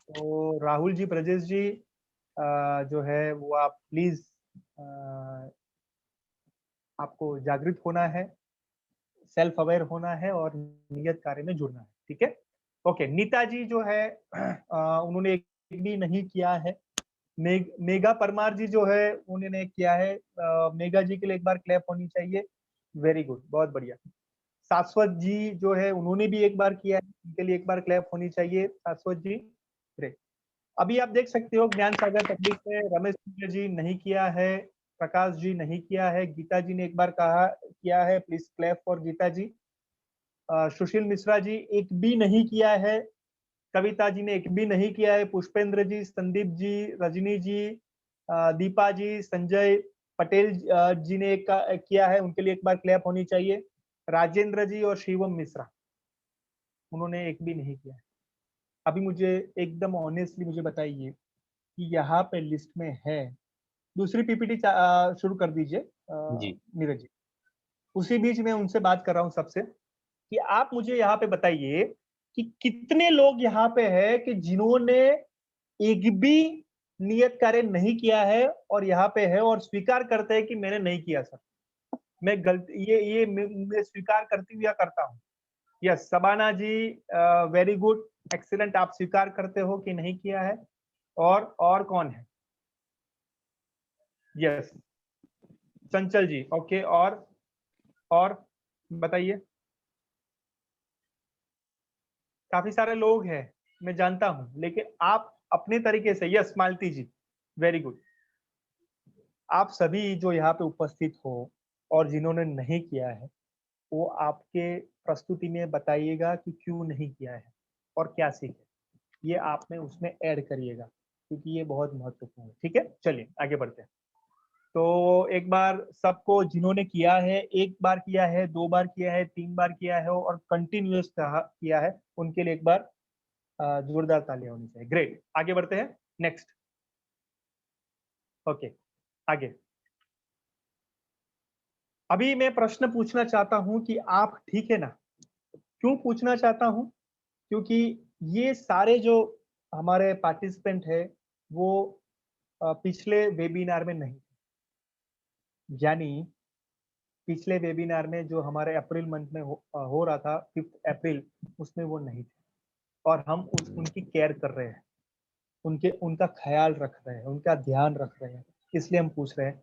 तो राहुल जी, ब्रजेश जी जो है वो आप प्लीज आपको जागृत होना है। सेल्फ अवेयर होना है और नियत कार्य में जुड़ना है, ठीक है। ओके, नीता जी जो है उन्होंने एक भी नहीं किया है। मेघा परमार जी जो है उन्होंने किया है। मेघा जी के लिए एक बार क्लैप होनी चाहिए। वेरी गुड, बहुत बढ़िया। शाश्वत जी जो है उन्होंने भी एक बार किया है, उनके लिए एक बार क्लैप होनी चाहिए शाश्वत जी। ग्रेट। अभी आप देख सकते हो ज्ञान सागर पब्लिक में रमेश जी नहीं किया है, प्रकाश जी नहीं किया है, गीता जी ने एक बार कहा किया है, प्लीज क्लैप फॉर गीता जी। सुशील मिश्रा जी एक भी नहीं किया है, कविता जी ने एक भी नहीं किया है, पुष्पेंद्र जी, संदीप जी, रजनी जी, दीपा जी, संजय पटेल जी ने एक किया है, उनके लिए एक बार क्लैप होनी चाहिए। राजेंद्र जी और शिवम मिश्रा उन्होंने एक भी नहीं किया है। अभी मुझे एकदम ऑनेस्टली मुझे बताइए कि यहाँ पे लिस्ट में है, दूसरी पीपीटी शुरू कर दीजिए जी नीरज जी। उसी बीच में उनसे बात कर रहा हूँ सबसे कि आप मुझे यहाँ पे बताइए कि कितने लोग यहाँ पे है कि जिन्होंने एक भी नियत कार्य नहीं किया है और यहाँ पे है और स्वीकार करते हैं कि मैंने नहीं किया सर, मैं गलती ये मैं स्वीकार करती हूँ या करता हूँ। यस सबाना जी, वेरी गुड, एक्सीलेंट, आप स्वीकार करते हो कि नहीं किया है। और कौन है? यस चंचल जी, ओके। और बताइए। काफी सारे लोग हैं मैं जानता हूं, लेकिन आप अपने तरीके से। यस मालती जी, वेरी गुड। आप सभी जो यहाँ पे उपस्थित हो और जिन्होंने नहीं किया है वो आपके प्रस्तुति में बताइएगा कि क्यों नहीं किया है और क्या सीखे, ये आप में उसमें ऐड करिएगा क्योंकि ये बहुत महत्वपूर्ण है, ठीक है। चलिए आगे बढ़ते हैं। तो एक बार सबको जिन्होंने किया है, एक बार किया है, 2 बार किया है, 3 बार किया है और कंटिन्यूअस किया है, उनके लिए एक बार जोरदार तालियां होनी चाहिए। ग्रेट, आगे बढ़ते हैं। नेक्स्ट, ओके आगे। अभी मैं प्रश्न पूछना चाहता हूं कि आप ठीक है ना। क्यों पूछना चाहता हूं? क्योंकि ये सारे जो हमारे पार्टिसिपेंट है वो पिछले वेबिनार में नहीं, यानी पिछले वेबिनार में जो हमारे अप्रैल मंथ में हो रहा था 5 अप्रैल, उसमें वो नहीं थे और हम उनकी केयर कर रहे हैं, उनका ख्याल रख रहे हैं, उनका ध्यान रख रहे हैं, इसलिए हम पूछ रहे हैं।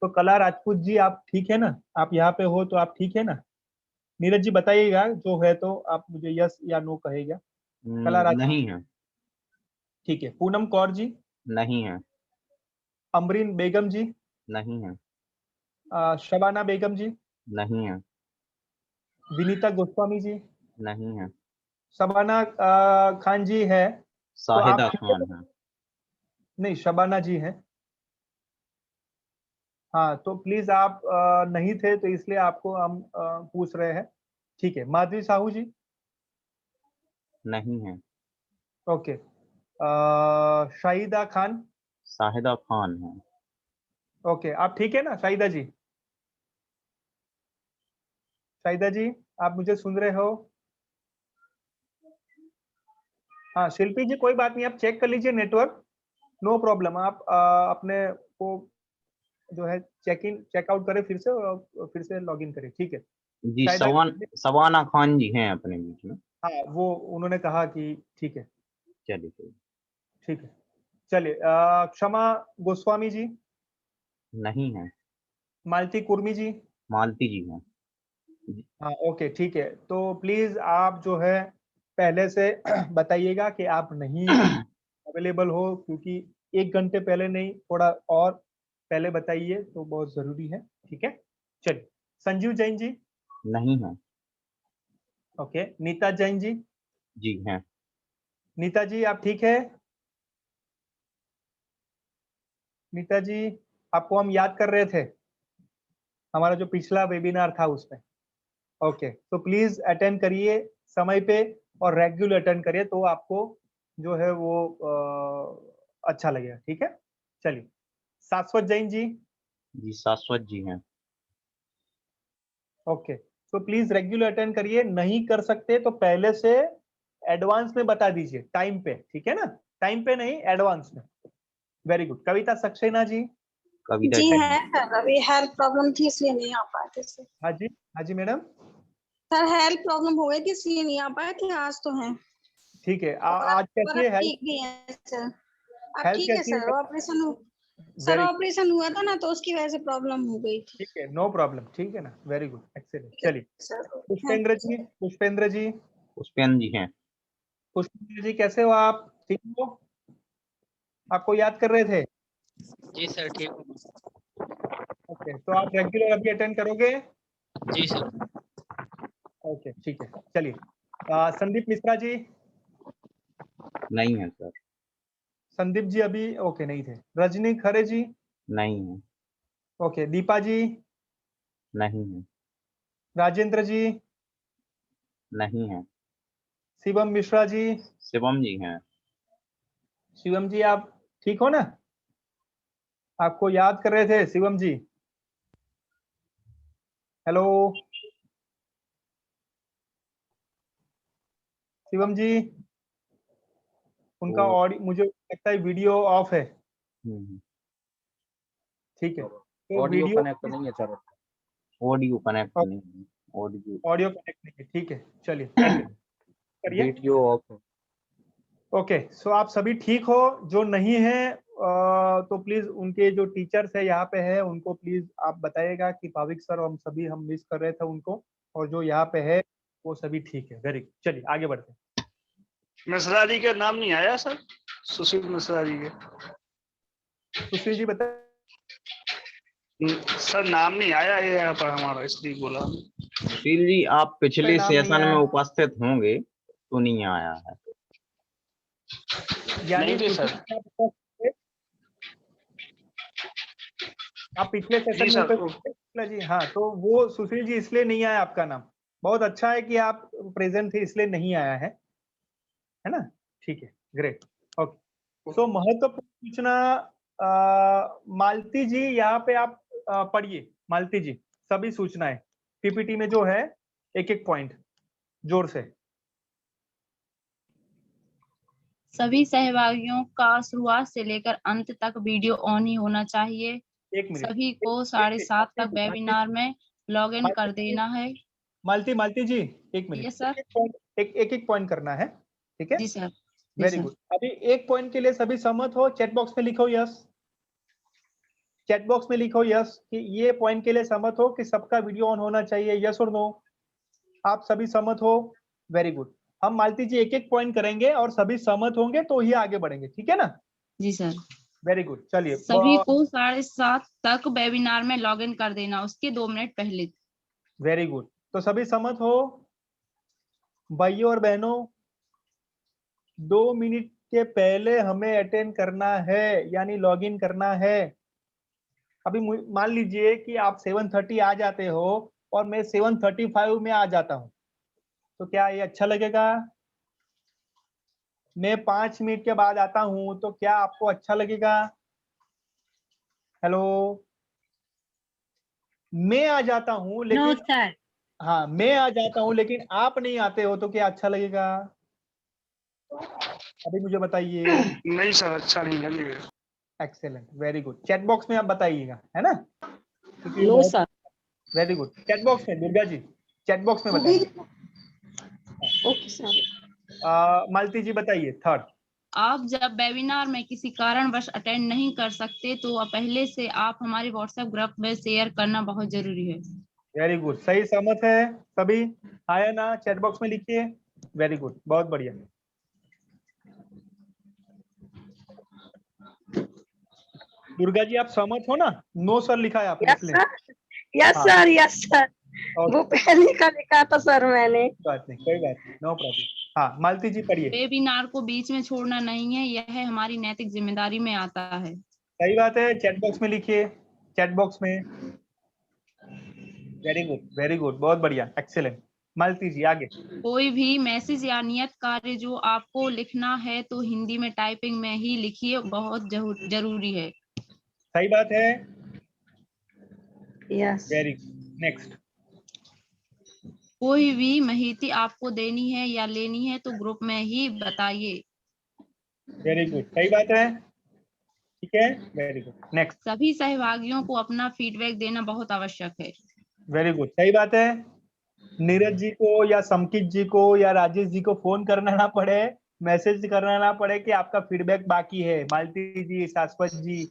तो कला राजपूत जी आप ठीक है ना? आप यहाँ पे हो तो आप ठीक है ना? नीरज जी बताइएगा, जो है तो आप मुझे यस या नो कहेगा। कला राजपूत नहीं है। ठीक है। पूनम कौर जी, नहीं है। अमरीन बेगम जी, नहीं है। शबाना बेगम जी, नहीं है। विनीता गोस्वामी जी, नहीं है। शबाना खान जी है तो आप शाहिदा ठीक है? खान है। नहीं, शबाना जी हैं। हाँ तो प्लीज आप नहीं थे तो इसलिए आपको हम पूछ रहे हैं, ठीक है। माधवी साहू जी, नहीं है। ओके। शाहिदा खान, शाहिदा खान है। ओके। आप ठीक है ना शाहिदा जी? शाहिदा जी आप मुझे सुन रहे हो? हाँ शिल्पी जी, कोई बात नहीं, आप चेक कर लीजिए नेटवर्क, नो प्रॉब्लम। आप अपने को जो है चेकआउट करें फिर से और फिर से लॉगिन करें, ठीक है। जी शाहिदा, सवाना खान जी हैं अपने बीच में। हाँ वो उन्होंने कहा कि ठीक है, चलिए। ठीक है। चलिए क्षमा गोस्वामी जी, नहीं है। मालती कुर्मी जी, मालती जी हैं। हाँ ओके ठीक है। तो प्लीज आप जो है पहले से बताइएगा कि आप नहीं अवेलेबल हो, क्योंकि 1 घंटे पहले नहीं, थोड़ा और पहले बताइए तो बहुत जरूरी है, ठीक है। चलिए, संजीव जैन जी, नहीं है। ओके। नीता जैन जी, जी हैं। नीता जी आप ठीक है? नीता जी आपको हम याद कर रहे थे, हमारा जो पिछला वेबिनार था उसमें, ओके। तो प्लीज अटेंड करिए समय पे और रेगुलर अटेंड करिए तो आपको जो है वो अच्छा लगेगा, ठीक है। चलिए, शाश्वत जैन जी, जी शाश्वत जी हैं। ओके। तो प्लीज रेगुलर अटेंड करिए, नहीं कर सकते तो पहले से एडवांस में बता दीजिए टाइम पे, ठीक है ना? टाइम पे नहीं, एडवांस में। Very good. Kavita Saxena ji, Kavita ji time. है सर, अभी हेल्थ प्रॉब्लम थी इसलिए नहीं आ पाए थे सर। हाँ जी, हाँ जी मैडम। सर हेल्थ प्रॉब्लम हो गई थी इसलिए नहीं आ पाए थे, आज तो हैं। ठीक है। और आज कैसी है अब हेल्थ? ठीक भी है सर, अब हेल्थ ठीक है कैसी है? सर। सर वेरी ऑपरेशन हुआ था ना तो उसकी वजह से प्रॉब्लम हो गई थी ठीक है, नो प्रॉब्लम, ठीक है ना, वेरी गुड, एक्सीलेंट। चलिए सर। पुष्पेंद्र जी, पुष्पेंद्र जी, पुष्पेंद्र जी हैं। पुष्पेंद्र जी कैसे हो आप? ठीक हो? आपको याद कर रहे थे? जी सर ठीक हूँ। ओके, तो आप रेगुलर अभी अटेंड करोगे? जी सर। ओके ठीक है, चलिए संदीप मिश्रा जी। नहीं है सर। संदीप जी अभी ओके नहीं थे। रजनी खरे जी? नहीं है। ओके। दीपा जी? नहीं है। राजेंद्र जी? नहीं है। शिवम मिश्रा जी? शिवम जी हैं। शिवम जी आप ठीक हो ना? आपको याद कर रहे थे शिवम जी। हेलो शिवम जी, उनका ऑडियो मुझे लगता है वीडियो ऑफ है। ठीक है, तो ऑडियो वीडियो कनेक्ट नहीं है सर। ऑडियो कनेक्ट नहीं है। ऑडियो कनेक्ट नहीं है, ठीक है, चलिए करिए। वीडियो ऑफ है। ओके, सो आप सभी ठीक हो? जो नहीं है तो प्लीज उनके जो टीचर्स है यहाँ पे है उनको प्लीज आप बताइएगा कि भाविक सर हम सभी हम मिस कर रहे थे उनको, और जो यहाँ पे है वो सभी ठीक है। वेरी गुड, चलिए आगे बढ़ते हैं। मिश्रा जी का नाम नहीं आया सर, सुशील मिश्रा जी के। सुशील जी बता। सर नाम नहीं आया है यहाँ पर हमारा, इसलिए बोला। सुशील जी आप पिछले नाम नहीं सेशन आया। में उपस्थित होंगे तो नहीं आया है। यानी नहीं थे सर। आप पिछले जी सेशन सर। में जी, हाँ, तो वो सुशील जी इसलिए नहीं आया आपका नाम। बहुत अच्छा है कि आप प्रेजेंट थे, इसलिए नहीं आया है ना? ठीक है, ग्रेट, ओके। सो महत्वपूर्ण सूचना मालती जी यहाँ पे आप पढ़िए। मालती जी सभी सूचनाएं पीपीटी में जो है एक एक पॉइंट जोर से। सभी सहभागियों का शुरुआत से लेकर अंत तक वीडियो ऑन ही होना चाहिए। एक मिनट, सभी को 7:30 तक वेबिनार में लॉग इन कर देना है। मालती जी एक मिनट। Yes sir. एक पॉइंट करना है, ठीक है? जी सर। Very good. अभी एक पॉइंट के लिए सभी सहमत हो? चैट बॉक्स में लिखो यस। चैट बॉक्स में लिखो यस कि ये पॉइंट के लिए सहमत हो कि सबका वीडियो ऑन होना चाहिए, यस और नो। आप सभी सहमत हो? Very good. हम मालती जी एक एक पॉइंट करेंगे और सभी सहमत होंगे तो ही आगे बढ़ेंगे, ठीक है ना? जी सर। वेरी गुड, चलिए। सभी को 7:30 तक वेबिनार में लॉग इन कर देना, उसके 2 मिनट पहले। वेरी गुड, तो सभी सहमत हो? भाइयों और बहनों 2 मिनट के पहले हमें अटेंड करना है, यानी लॉग इन करना है। अभी मान लीजिए कि आप 7:30 आ जाते हो और मैं 7:35 में आ जाता हूं, तो क्या ये अच्छा लगेगा? मैं 5 मिनट के बाद आता हूं तो क्या आपको अच्छा लगेगा? हेलो, मैं आ जाता हूं लेकिन सर। हाँ, मैं आ जाता हूं लेकिन आप नहीं आते हो तो क्या अच्छा लगेगा? अभी मुझे बताइए। नहीं सर, अच्छा नहीं लगेगा। Excellent, very good. Chat box में आप बताइएगा, है ना? No sir. Very good. Chat box में दुर्गा जी, चैट बॉक्स में बताइए। Okay sir. मालती जी बताइए थर्ड। आप जब वेबिनार में किसी कारणवश अटेंड नहीं कर सकते तो पहले से आप हमारे व्हाट्सएप ग्रुप में शेयर करना बहुत जरूरी है। वेरी गुड, सही सहमत है सभी? आया ना? चैट बॉक्स में लिखिए। वेरी गुड, बहुत बढ़िया। दुर्गा जी आप सहमत हो ना? नो सर लिखा है आपने, यस इसलिए। Sir, yes sir, yes sir. वो पहले का लिखा था सर मैंने। बात नहीं, कोई बात नहीं, नो प्रॉब्लम। हाँ मालती जी पढ़िए। वेबिनार को बीच में छोड़ना नहीं है, यह हमारी नैतिक जिम्मेदारी में आता है। सही बात है, चैट बॉक्स में लिखिए, चैट बॉक्स में। वेरी गुड, वेरी गुड, बहुत बढ़िया, एक्सीलेंट। मालती जी आगे। कोई भी मैसेज या नियत कार्य जो आपको लिखना है तो हिंदी में टाइपिंग में ही लिखिए, बहुत जरूरी है। सही बात है। यस। Very good, next. कोई भी माहिती आपको देनी है या लेनी है तो ग्रुप में ही बताइए। वेरी गुड, सही बात है, ठीक है, वेरी गुड, नेक्स्ट। सभी सहभागियों को अपना फीडबैक देना बहुत आवश्यक है। वेरी गुड, सही बात है। नीरज जी को या समकित जी को या राजेश जी को फोन करना ना पड़े, मैसेज करना ना पड़े कि आपका फीडबैक बाकी है। मालती जी, शाश्वत जी,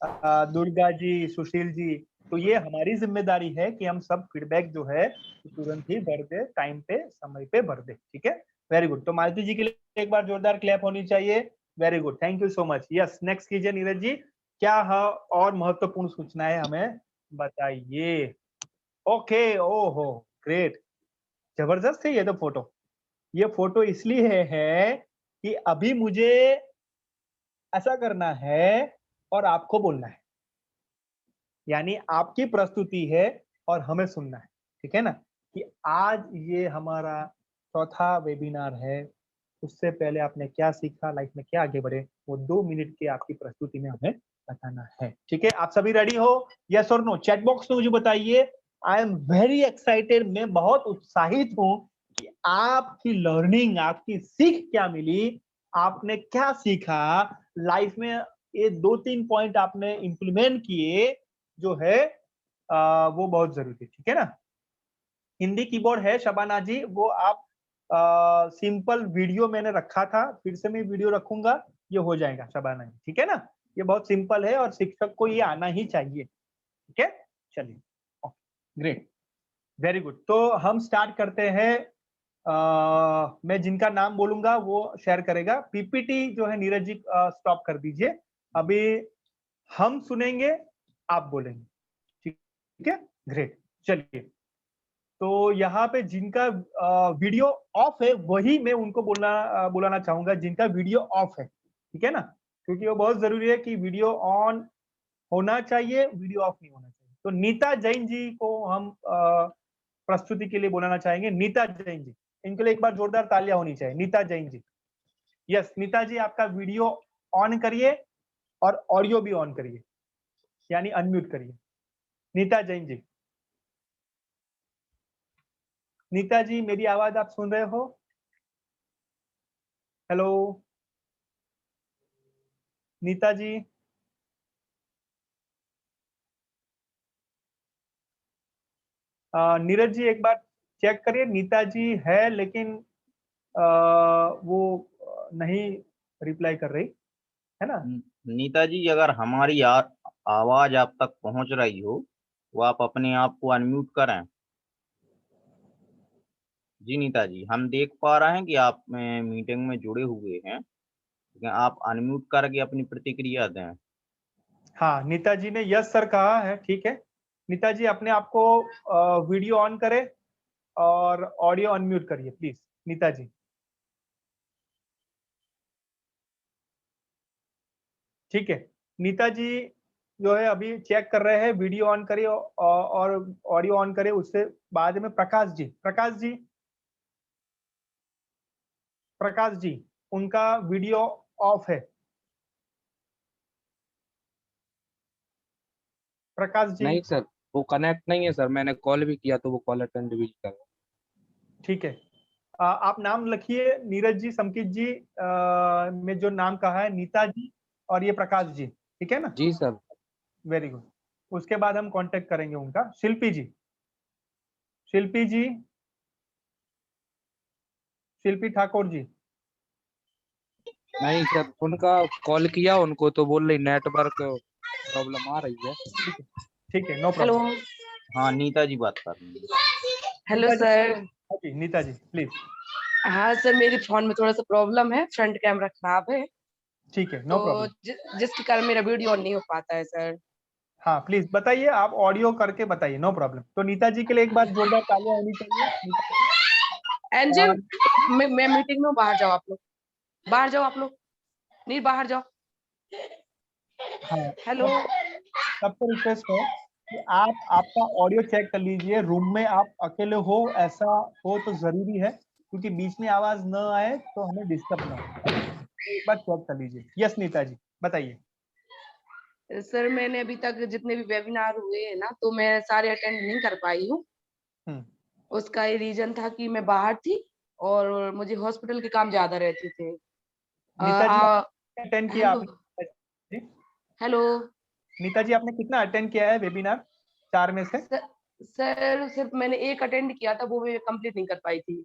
दुर्गा जी, सुशील जी, तो ये हमारी जिम्मेदारी है कि हम सब फीडबैक जो है तुरंत ही भर दे, टाइम पे, समय पे भर दे। ठीक है, वेरी गुड। तो मालती जी के लिए एक बार जोरदार क्लैप होनी चाहिए। Very good, thank you so much. Yes, next कीजिए नीरज जी, क्या है और महत्वपूर्ण सूचनाएं हमें बताइए। ओके, ओहो ग्रेट, जबरदस्त है ये तो फोटो। ये फोटो इसलिए है कि अभी मुझे ऐसा करना है और आपको बोलना है, यानी आपकी प्रस्तुति है और हमें सुनना है। ठीक है ना, कि आज ये हमारा चौथा वेबिनार है। उससे पहले आपने क्या सीखा, लाइफ में क्या आगे बढ़े, वो 2 मिनट की आपकी प्रस्तुति में हमें बताना है। ठीक है, आप सभी रेडी हो? यस और नो चैट बॉक्स में मुझे बताइए। आई एम वेरी एक्साइटेड, मैं बहुत उत्साहित हूँ कि आपकी लर्निंग, आपकी सीख क्या मिली, आपने क्या सीखा लाइफ में। ये 2-3 पॉइंट आपने इंप्लीमेंट किए जो है वो बहुत जरूरी है। ठीक है ना, हिंदी कीबोर्ड है शबाना जी, वो आप सिंपल वीडियो मैंने रखा था, फिर से मैं वीडियो रखूंगा, ये हो जाएगा शबाना जी। ठीक है ना, ये बहुत सिंपल है और शिक्षक को ये आना ही चाहिए। ठीक है, चलिए, ग्रेट, वेरी गुड। तो हम स्टार्ट करते हैं। मैं जिनका नाम बोलूंगा वो शेयर करेगा। पीपीटी जो है नीरज जी स्टॉप कर दीजिए, अभी हम सुनेंगे, आप बोलेंगे। ठीक है, ग्रेट। चलिए, तो यहाँ पे जिनका वीडियो ऑफ है वही मैं उनको बुलाना चाहूंगा, जिनका वीडियो ऑफ है। ठीक है ना, क्योंकि वो बहुत जरूरी है कि वीडियो ऑन होना चाहिए, वीडियो ऑफ नहीं होना चाहिए। तो नीता जैन जी को हम प्रस्तुति के लिए बुलाना चाहेंगे। नीता जैन जी, इनके लिए एक बार जोरदार तालियां होनी चाहिए। नीता जैन जी, यस, नीता जी आपका वीडियो ऑन करिए और ऑडियो भी ऑन करिए, यानी अनम्यूट करिए। नीता जैन जी, नीता जी मेरी आवाज आप सुन रहे हो? हेलो नीता जी, नीरज जी एक बार चेक करिए, नीता जी है लेकिन वो नहीं रिप्लाई कर रही है ना। नीता जी, अगर हमारी आवाज आप तक पहुंच रही हो वो आप अपने आप को अनम्यूट करें। जी नीता जी, हम देख पा रहे हैं कि आप मीटिंग में जुड़े हुए हैं, लेकिन आप अनम्यूट करके अपनी प्रतिक्रिया दें। हाँ, नीता जी ने यस सर कहा है, ठीक है। नीता जी अपने आप को वीडियो ऑन करें और ऑडियो अनम्यूट करिए प्लीज, नीता जी। ठीक है, नीता जी जो है अभी चेक कर रहे हैं, वीडियो ऑन करिए और ऑडियो ऑन करिए। उससे बाद में प्रकाश जी, प्रकाश जी, प्रकाश जी, उनका वीडियो ऑफ है। प्रकाश जी, नहीं सर, वो कनेक्ट नहीं है सर, मैंने कॉल भी किया तो वो कॉल अटेंड भी कर। ठीक है, आप नाम लिखिए नीरज जी, समकित जी में जो नाम कहा है, नीता जी और ये प्रकाश जी, ठीक है ना। जी सर। वेरी गुड, उसके बाद हम कांटेक्ट करेंगे उनका। शिल्पी जी, शिल्पी जी, शिल्पी ठाकुर जी। नहीं सर, उनका कॉल किया उनको तो बोल रही नेटवर्क प्रॉब्लम आ रही है। ठीक है, नो हेलो। प्रॉब्लम। हाँ, नीता जी बात कर रही हैं। हेलो नीता जी, सर। हाँ जी, नीता जी प्लीज। हाँ सर, मेरे फोन में थोड़ा सा प्रॉब्लम है, फ्रंट कैमरा खराब है, ठीक है, नो तो प्रॉब्लम। जिसके कारण मेरा वीडियो ऑन नहीं हो पाता है सर। हाँ प्लीज बताइए, आप ऑडियो करके बताइए, नो प्रॉब्लम। तो नीता जी के लिए एक बार जोरदार तालियां होनी चाहिए। एंजिल, मैं मीटिंग में, बाहर जाओ आप लोग, बाहर जाओ आप लोग, नहीं बाहर जाओ। हाँ, हेलो। सबको रिक्वेस्ट है कि आप आपका ऑडियो चेक कर लीजिए। रूम में आप अकेले हो, ऐसा हो तो जरूरी है, क्योंकि बीच में आवाज न आए तो हमें डिस्टर्ब ना हो। एक बार चेक कर लीजिए। यस नीता जी, बताइए। सर मैंने अभी तक जितने भी वेबिनार हुए हैं ना, तो मैं सारे अटेंड नहीं कर पाई हूँ। उसका ये रीजन था कि मैं बाहर थी और मुझे हॉस्पिटल के काम ज्यादा रहते थे। नीता जी अटेंड किया हेलो, आपने? हेलो नीता जी आपने कितना अटेंड किया है वेबिनार 4 में से? सर सिर्फ मैंने एक अटेंड किया था, वो मैं कंप्लीट नहीं कर पाई थी।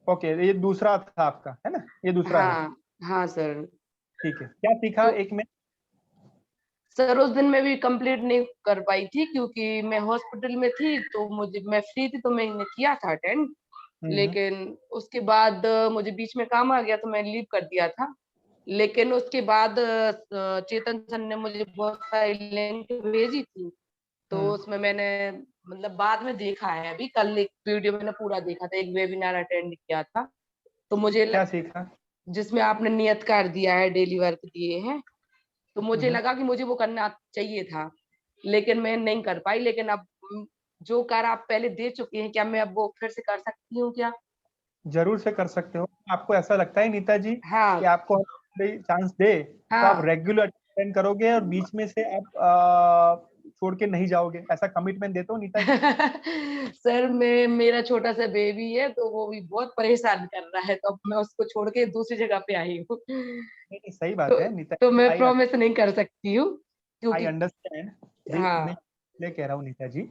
ओके, ये दूसरा था आपका, है ना? ये दूसरा है। हाँ हाँ सर। ठीक है, क्या सीखा तो एक में? सर उस दिन मैं भी कंप्लीट नहीं कर पाई थी क्योंकि मैं हॉस्पिटल में थी, तो मैं फ्री थी तो मैंने किया था अटेंड। हम्म। लेकिन उसके बाद मुझे बीच में काम आ गया तो मैं लीव कर दिया था। लेकिन उसके बाद चेतन सर ने मुझे बहुत सारी लिंक भेजी थी, तो उसमें मैंने मतलब बाद में देखा है, अभी कल एक वीडियो मैंने पूरा देखा था, एक वेबिनार अटेंड किया था। तो क्या सीखा? जिसमें आपने नियत कार्य दिया है, डेली वर्क दिए हैं, तो मुझे हम्म। लगा कि मुझे वो करना चाहिए था, लेकिन मैं नहीं कर पाई। लेकिन अब जो कार्य आप पहले दे चुके हैं, क्या मैं अब वो फिर से कर सकती हूँ क्या? जरूर से कर सकते हो। आपको ऐसा लगता है नीता जी हाँ कि आपको चांस दे तो आप हाँ। रेगुलर अटेंड करोगे और बीच में से आप छोड़ के नहीं जाओगे, ऐसा कमिटमेंट देते हो नीता जी? सर मैं मेरा छोटा सा बेबी है, तो वो भी बहुत परेशान कर रहा है, तो अब मैं उसको छोड़ के दूसरी जगह पे आई हूँ। नहीं नहीं, सही बात तो, है नीता तो जी। मैं प्रॉमिस नहीं कर सकती हूँ आई क्योंकि अंडरस्टैंड। मैं हाँ इसलिए कह रहा हूँ नीता जी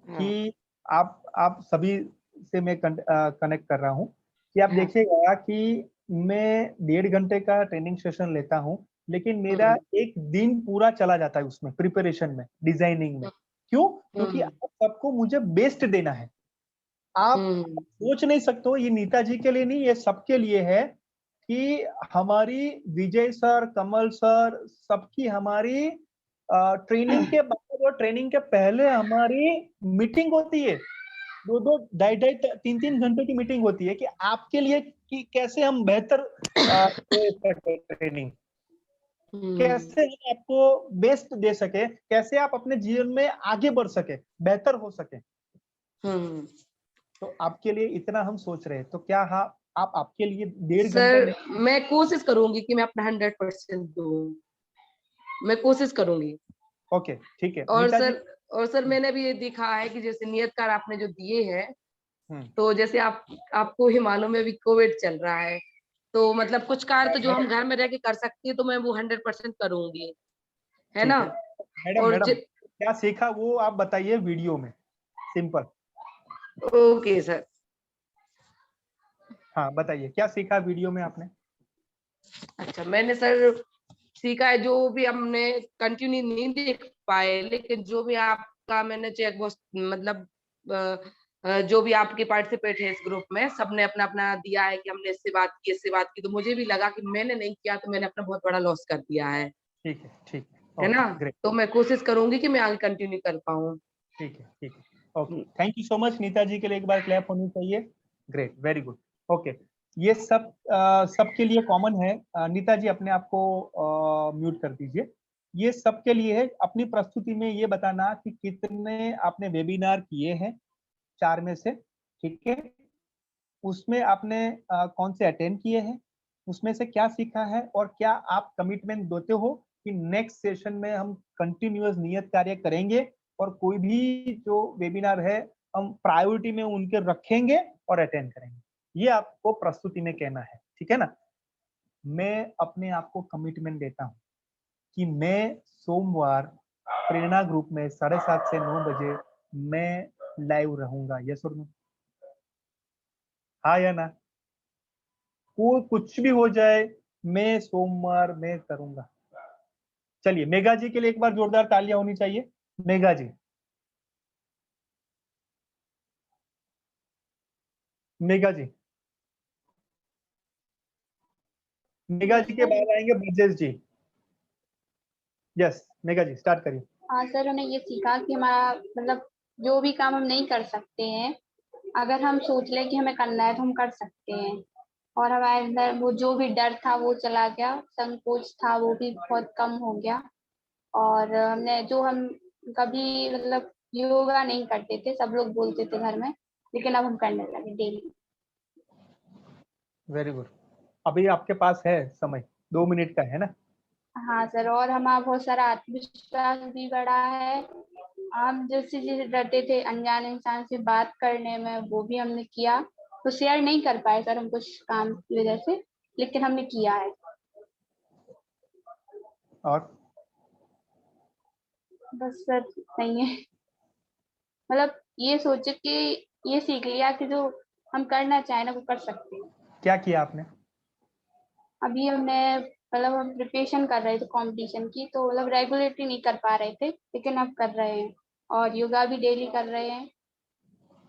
हाँ। कि आप सभी से मैं कनेक्ट कर रहा हूँ कि आप हाँ। देखिएगा कि मैं 1.5 घंटे का ट्रेनिंग सेशन लेता हूँ, लेकिन मेरा एक दिन पूरा चला जाता है उसमें, प्रिपरेशन में, डिजाइनिंग में। क्यों? क्योंकि आप सबको मुझे बेस्ट देना है। आप सोच नहीं सकते हो, ये नीता जी के लिए नहीं, ये सबके लिए है कि हमारी विजय सर, कमल सर, सबकी हमारी ट्रेनिंग के बाद और ट्रेनिंग के पहले हमारी मीटिंग होती है। 2-2, 2.5, 3-3 घंटे की मीटिंग होती है कि आपके लिए कि कैसे हम बेहतर ट्रेनिंग, कैसे हम आपको बेस्ट दे सके, कैसे आप अपने जीवन में आगे बढ़ सके, बेहतर हो सके। तो आपके लिए इतना हम सोच रहे हैं, तो क्या हाँ आप आपके लिए 1.5 घंटा सर नहीं? मैं कोशिश करूंगी कि मैं अपना 100% दूं, मैं कोशिश करूंगी। ओके ठीक है नीता जी। और सर मैंने भी ये देखा है कि जैसे नियत कार्य आपने जो दिए हैं, तो जैसे आपको ही मालूम है अभी कोविड चल रहा है, तो मतलब कुछ कार्य तो जो हम घर में रह के कर सकते हैं, तो मैं वो 100% करूंगी, है ना? मैडम और मैडम क्या सीखा वो आप बताइए वीडियो में, सिंपल। Okay sir. हाँ बताइए क्या सीखा वीडियो में आपने? अच्छा, मैंने सर सीखा है, जो भी हमने कंटिन्यू नहीं देख पाए, लेकिन जो भी आपका मैंने चेक बॉक्स मतलब जो भी आपके पार्टिसिपेट है इस ग्रुप में, सबने अपना अपना दिया है कि हमने इससे बात की, इससे बात की, तो मुझे भी लगा कि मैंने नहीं किया तो मैंने अपना बहुत बड़ा लॉस कर दिया है। ठीक है ठीक है ना? ग्रेट। तो मैं कोशिश करूंगी कि मैं आगे कंटिन्यू कर पाऊँ। ठीक है okay, thank you so much Nita ji के लिए एक बार क्लैप होनी चाहिए। Great, very good. ओके, ये सब सबके लिए कॉमन है। नीता जी अपने आप को म्यूट कर दीजिए। ये सबके लिए है, अपनी प्रस्तुति में ये बताना कि कितने आपने वेबिनार किए हैं 4 में से, ठीक है? उसमें आपने कौन से अटेंड किए हैं, उसमें से क्या सीखा है, और क्या आप कमिटमेंट देते हो कि नेक्स्ट सेशन में हम कंटिन्यूअस नियत कार्य करेंगे और कोई भी जो वेबिनार है हम प्रायोरिटी में उनके रखेंगे और अटेंड करेंगे। ये आपको प्रस्तुति में कहना है, ठीक है ना? मैं अपने आप को कमिटमेंट देता हूँ कि मैं सोमवार प्रेरणा ग्रुप में 7:30 से 9 बजे मैं लाइव रहूंगा। यस और नो? हाँ या ना? कोई कुछ भी हो जाए, मैं सोमवार में करूंगा। चलिए मेघा जी के लिए एक बार जोरदार तालियां होनी चाहिए। मेघा जी, मेघा जी, मेघा जी के बाद आएंगे ब्रजेश जी। यस मेघा जी स्टार्ट करिए। हाँ सर, उन्हें ये सीखा कि हमारा मतलब जो भी काम हम नहीं कर सकते हैं, अगर हम सोच लें कि हमें करना है तो हम कर सकते हैं। और हमारे अंदर वो जो भी डर था वो चला गया, संकोच था वो भी बहुत कम हो गया। और हमने जो हम कभी मतलब योगा नहीं करते थे, सब लोग बोलते थे घर में, लेकिन अब हम करने लगे डेली। Very good. अभी आपके पास है समय, 2 मिनट का है ना? हाँ सर, और हमारा बहुत सारा आत्मविश्वास भी बढ़ा है। हम जैसे चीज डरते थे अनजान इंसान से बात करने में, वो भी हमने किया। तो शेयर नहीं कर पाए सर हम कुछ काम की वजह से, लेकिन हमने किया है। और बस सर नहीं है, मतलब ये सोचे कि ये सीख लिया कि जो हम करना चाहें ना वो कर सकते हैं। क्या किया आपने? अभी हमने मतलब हम प्रिपरेशन कर रहे थे कंपटीशन की, तो मतलब रेगुलरली नहीं कर पा रहे थे, लेकिन अब कर रहे हैं और योगा भी डेली कर रहे हैं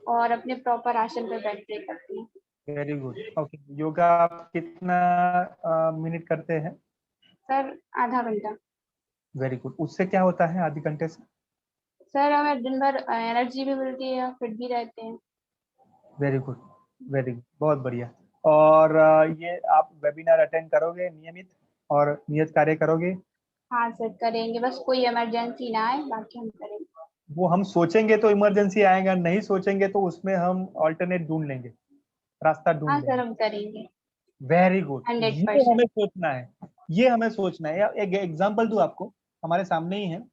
और अपने प्रॉपर आसन पे बैठ के करते हैं। Very good. ओके, योगा आप कितना मिनट करते हैं? सर आधा घंटा। Very good. उससे क्या होता है आधे घंटे से? सर हमें दिन भर एनर्जी भी मिलती है, फिट भी रहते हैं। वेरी गुड, वेरी गुड, बहुत बढ़िया। और ये आप वेबिनार अटेंड करोगे नियमित और नियत कार्य करोगे? हाँ सर करेंगे, बस कोई इमरजेंसी ना आए, बाकी हम करेंगे। वो हम सोचेंगे तो इमरजेंसी आएगा, नहीं सोचेंगे तो उसमें हम ऑल्टरनेट ढूंढ लेंगे, रास्ता ढूंढ हाँ लेंगे। सर हम करेंगे। वेरी गुड, ये 100%। हमें सोचना है, ये हमें सोचना है। एक एग्जांपल दूं आपको, हमारे सामने ही है।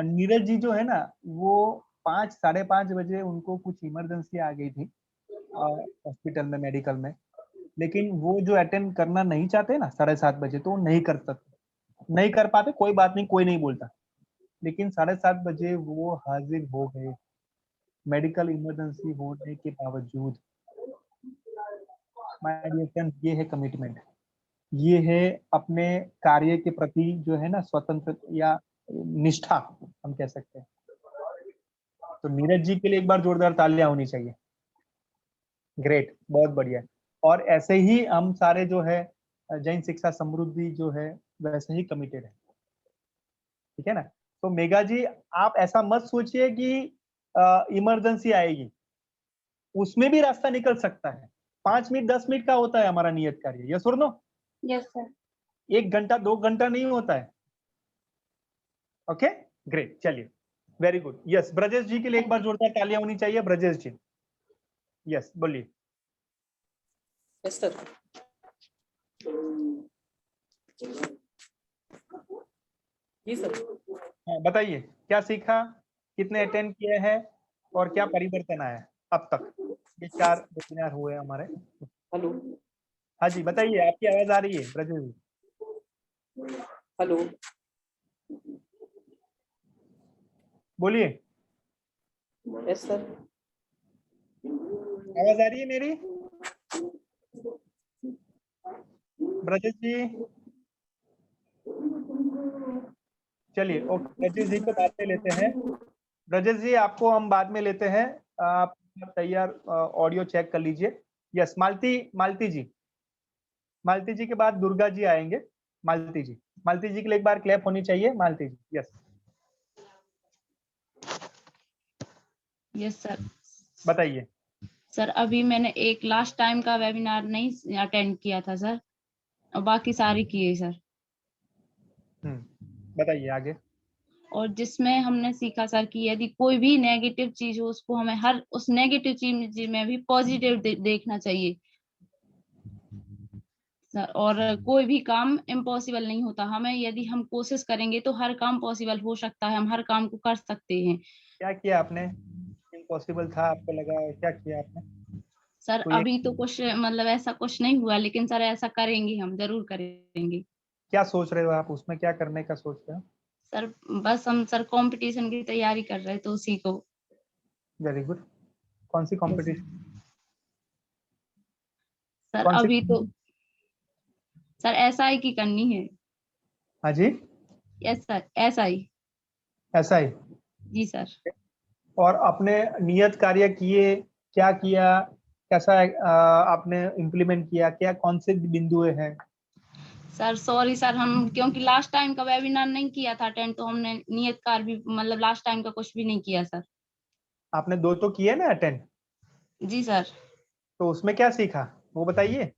नीरज जी जो है ना, वो 5 साढ़े 5 बजे उनको कुछ इमरजेंसी आ गई थी हॉस्पिटल में, मेडिकल में, लेकिन वो जो अटेंड करना नहीं चाहते ना 7:30 बजे, तो वो नहीं कर सकते, नहीं कर पाते, कोई बात नहीं, कोई नहीं बोलता, लेकिन 7:30 बजे वो हाजिर हो गए मेडिकल इमरजेंसी होने के बावजूद। माय डियर फ्रेंड्स, ये है कमिटमेंट, ये है अपने कार्य के प्रति जो है ना स्वतंत्र या निष्ठा हम कह सकते हैं। तो नीरज जी के लिए एक बार जोरदार तालियां होनी चाहिए। ग्रेट, बहुत बढ़िया। और ऐसे ही हम सारे जो है जैन शिक्षा समृद्धि जो है वैसे ही कमिटेड है, ठीक है ना। तो मेगा जी, आप ऐसा मत सोचिए कि इमरजेंसी आएगी, उसमें भी रास्ता निकल सकता है। 5 मिनट 10 मिनट का होता है हमारा नियत कार्य, यस और नो? Yes sir. 1 घंटा 2 घंटा नहीं होता है। ओके, ग्रेट, चलिए, very good. Yes, Brajesh ji के लिए एक बार जोरदार तालियां होनी चाहिए। ब्रजेश जी, यस, बोलिए। Yes sir. जी सर। हाँ, बताइए क्या सीखा, कितने अटेंड किए हैं और क्या परिवर्तन आया अब तक? ये 4 वेबिनार हुए हमारे। हेलो। हाँ जी, बताइए, आपकी आवाज आ रही है ब्रजेश जी। हेलो। बोलिए। Yes sir. आवाज आ रही है मेरी ब्रजेश जी? चलिए, ओके, ब्रजेश जी को बाद में लेते हैं। ब्रजेश जी, आपको हम बाद में लेते हैं, आप तैयार ऑडियो चेक कर लीजिए। यस, मालती जी, मालती जी के बाद दुर्गा जी आएंगे। मालती जी के लिए एक बार क्लैप होनी चाहिए। मालती जी, यस। Yes sir. बताइए। सर अभी मैंने एक लास्ट टाइम का वेबिनार नहीं अटेंड किया था सर, और बाकी सारे किए सर। बताइए आगे। और जिसमें हमने सीखा सर कि यदि कोई भी नेगेटिव चीज हो, उसको हमें हर उस नेगेटिव चीज में भी पॉजिटिव देखना चाहिए सर। और कोई भी काम इम्पॉसिबल नहीं होता, हमें यदि हम कोशिश करेंगे तो हर काम पॉसिबल हो सकता है, हम हर काम को कर सकते हैं। क्या किया आपने? इम्पॉसिबल था आपको लगा, क्या किया आपने? सर अभी तो कुछ मतलब ऐसा कुछ नहीं हुआ, लेकिन सर ऐसा करेंगे, हम जरूर करेंगे। क्या सोच रहे हो आप, उसमें क्या करने का सोच रहे हो? सर बस हम सर कंपटीशन की तैयारी कर रहे हैं, तो उसी को। Very good. कौन सी कंपटीशन? सर अभी तो सर SI की करनी है। हाँ जी। Yes sir, SI। SI। जी सर। और अपने नियत कार्य किए, क्या किया, कैसा आपने इम्प्लीमेंट किया, क्या कौन से बिंदु हैं? सर सॉरी सर, हम क्योंकि लास्ट टाइम का वेबिनार नहीं किया था अटेंड, तो हमने नियत कार्य भी मतलब लास्ट टाइम का कुछ भी नहीं किया सर। आपने 2 तो किए ना अटेंड? जी सर। तो उसमें क्या सीखा वो बताइए।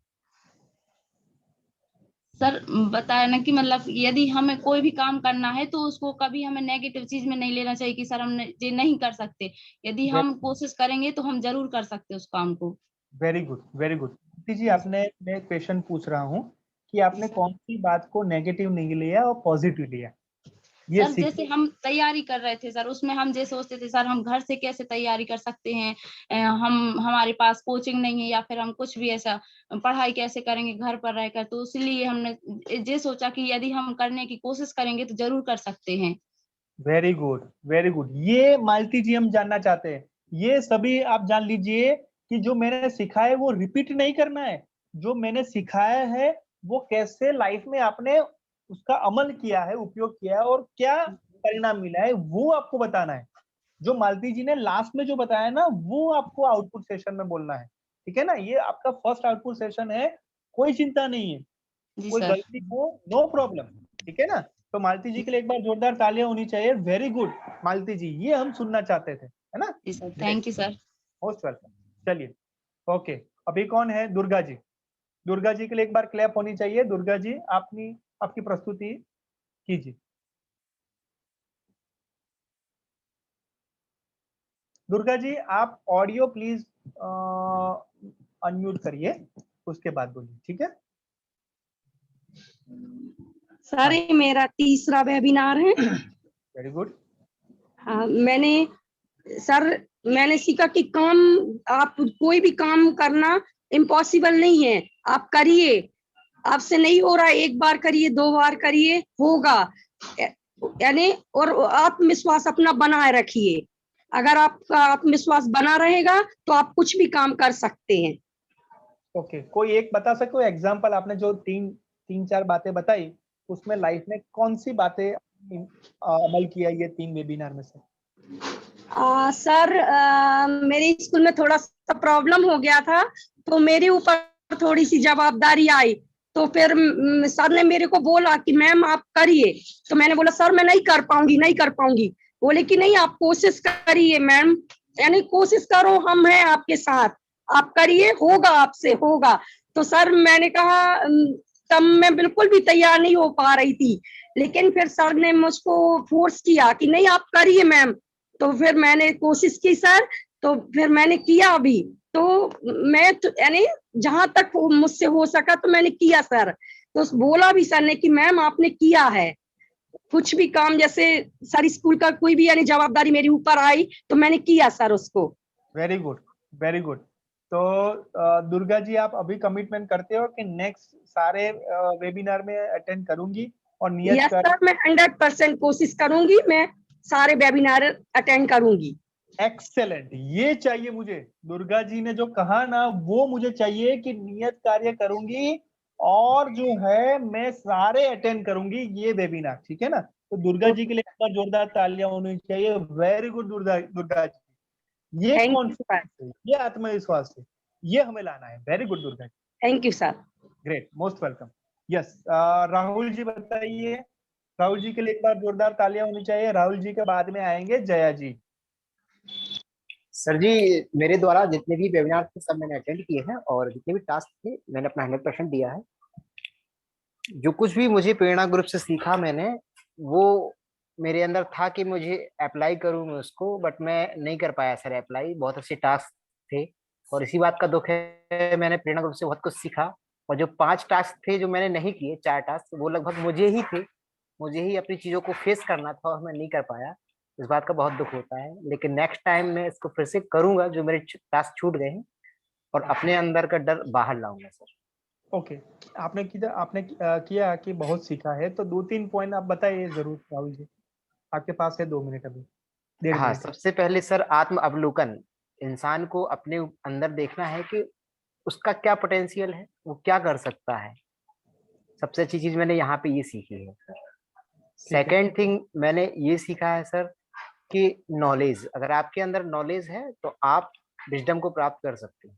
सर बताया ना कि मतलब यदि हमें कोई भी काम करना है तो उसको कभी हमें नेगेटिव चीज में नहीं लेना चाहिए कि सर हम ये नहीं कर सकते। यदि हम कोशिश करेंगे तो हम जरूर कर सकते उस काम को। Very good, very good. जी, आपने, मैं क्वेश्चन पूछ रहा हूँ कि आपने कौन सी बात को नेगेटिव नहीं लिया और पॉजिटिव लिया? ये सर जैसे हम तैयारी कर रहे थे सर, उसमें हम ये सोचते थे सर हम घर से कैसे तैयारी कर सकते हैं, हमारे पास कोचिंग नहीं है या फिर हम कुछ भी ऐसा पढ़ाई कैसे करेंगे घर पर रहकर, तो इसलिए हमने ये सोचा कि यदि हम करने की कोशिश करेंगे तो जरूर कर सकते हैं। Very good, very good. ये मालती जी हम जानना चाहते हैं ये सभी आप जान लीजिए कि जो मैंने सिखाया है वो रिपीट नहीं करना है, जो मैंने सिखाया है वो कैसे लाइफ में आपने उसका अमल किया है, उपयोग किया है और क्या परिणाम मिला है वो आपको बताना है। जो मालती जी ने लास्ट में जो बताया ना वो आपको आउटपुट सेशन में बोलना है, ठीक है ना। ये आपका फर्स्ट आउटपुट सेशन है, कोई चिंता नहीं है, जी कोई सर। गलती हो नो प्रॉब्लम, ठीक है ना। तो मालती जी के लिए एक बार जोरदार तालियां होनी चाहिए। वेरी गुड मालती जी, ये हम सुनना चाहते थे, है ना। जी sir, thank you sir. Most welcome. चलिए ओके, अभी कौन है? दुर्गा जी। दुर्गा जी के लिए एक बार क्लैप होनी चाहिए। दुर्गा जी आपकी प्रस्तुति कीजिए। दुर्गा जी आप ऑडियो प्लीज अनम्यूट करिए, उसके बाद बोलिए, ठीक है। सर ये मेरा तीसरा वेबिनार है। Very good. मैंने सीखा कि काम, आप कोई भी काम करना इम्पॉसिबल नहीं है, आप करिए। आपसे नहीं हो रहा है, एक बार करिए, 2 बार करिए, होगा। यानी और आत्मविश्वास अपना बनाए रखिए। अगर आपका आत्मविश्वास बना रहेगा तो आप कुछ भी काम कर सकते हैं। ओके, कोई एक बता सके हो एग्जांपल? आपने जो तीन चार बातें बताई उसमें लाइफ में कौन सी बातें अमल किया ये 3 वेबिनार में से? सर मेरे स्कूल में थोड़ा सा प्रॉब्लम हो गया था, तो मेरे ऊपर थोड़ी सी जवाबदारी आई। तो फिर सर ने मेरे को बोला कि मैम आप करिए। तो मैंने बोला सर मैं नहीं कर पाऊंगी। बोले कि नहीं आप कोशिश करिए मैम, यानी कोशिश करो, हम हैं आपके साथ, आप करिए, होगा, आपसे होगा। तो सर मैंने कहा, तब मैं बिल्कुल भी तैयार नहीं हो पा रही थी, लेकिन फिर सर ने मुझको फोर्स किया कि नहीं आप करिए मैम। तो फिर मैंने कोशिश की सर, तो फिर मैंने किया अभी। तो मैं तो यानी जहां तक मुझसे हो सका तो मैंने किया सर। तो बोला भी सर ने कि मैम आपने किया है कुछ भी काम, जैसे सर स्कूल का कोई भी यानी जवाबदारी मेरे ऊपर आई तो मैंने किया सर उसको। Very good, very good. तो दुर्गा जी आप अभी कमिटमेंट करते हो कि नेक्स्ट सारे वेबिनार में अटेंड करूंगी और नियत यस कर? सर, मैं 100% कोशिश करूंगी, मैं सारे वेबिनार अटेंड करूंगी। एक्सेलेंट, ये चाहिए मुझे। दुर्गा जी ने जो कहा ना वो मुझे चाहिए कि नियत कार्य करूंगी और जो है मैं सारे अटेंड करूंगी ये वेबिनार, ठीक है ना। तो दुर्गा जी के लिए एक बार जोरदार तालियां होनी चाहिए। वेरी गुड दुर्गा जी, ये थैंक यू कॉन्फिडेंस है, ये आत्मविश्वास है, ये हमें लाना है। Very good Durga ji, thank you sir. Great, most welcome. Yes, Rahul ji बताइए। राहुल जी के लिए एक बार जोरदार तालियां होनी चाहिए। राहुल जी के बाद में आएंगे जया जी। सर जी, मेरे द्वारा जितने भी वेबिनार थे सब मैंने अटेंड किए हैं और जितने भी टास्क थे मैंने अपना 100% दिया है। जो कुछ भी मुझे प्रेरणा ग्रुप से सीखा मैंने, वो मेरे अंदर था कि मुझे अप्लाई करूं मैं उसको, बट मैं नहीं कर पाया सर अप्लाई। बहुत अच्छे टास्क थे और इसी बात का दुख है, मैंने प्रेरणा ग्रुप से बहुत कुछ सीखा और जो 5 टास्क थे जो मैंने नहीं किए, 4 टास्क, वो लगभग मुझे ही थे। मुझे ही अपनी चीजों को फेस करना था और मैं नहीं कर पाया। इस बात का बहुत दुख होता है, लेकिन नेक्स्ट टाइम मैं इसको फिर से करूंगा जो मेरे टास्क छूट गए हैं और अपने अंदर का डर बाहर लाऊंगा सर। ओके, आपने किया कि बहुत सीखा है, तो 2-3 पॉइंट आप बताइए जरूर राहुल जी। आपके पास है 2 मिनट अभी, 1.5 हाँ, मिनट। सबसे पहले सर आत्म अवलोकन। इंसान को अपने अंदर देखना है कि उसका क्या पोटेंशियल है, वो क्या कर सकता है। सबसे अच्छी चीज मैंने यहाँ पे ये सीखी है सर। सेकेंड थिंग मैंने ये सीखा है सर कि नॉलेज, अगर आपके अंदर नॉलेज है तो आप विजडम को प्राप्त कर सकते हैं।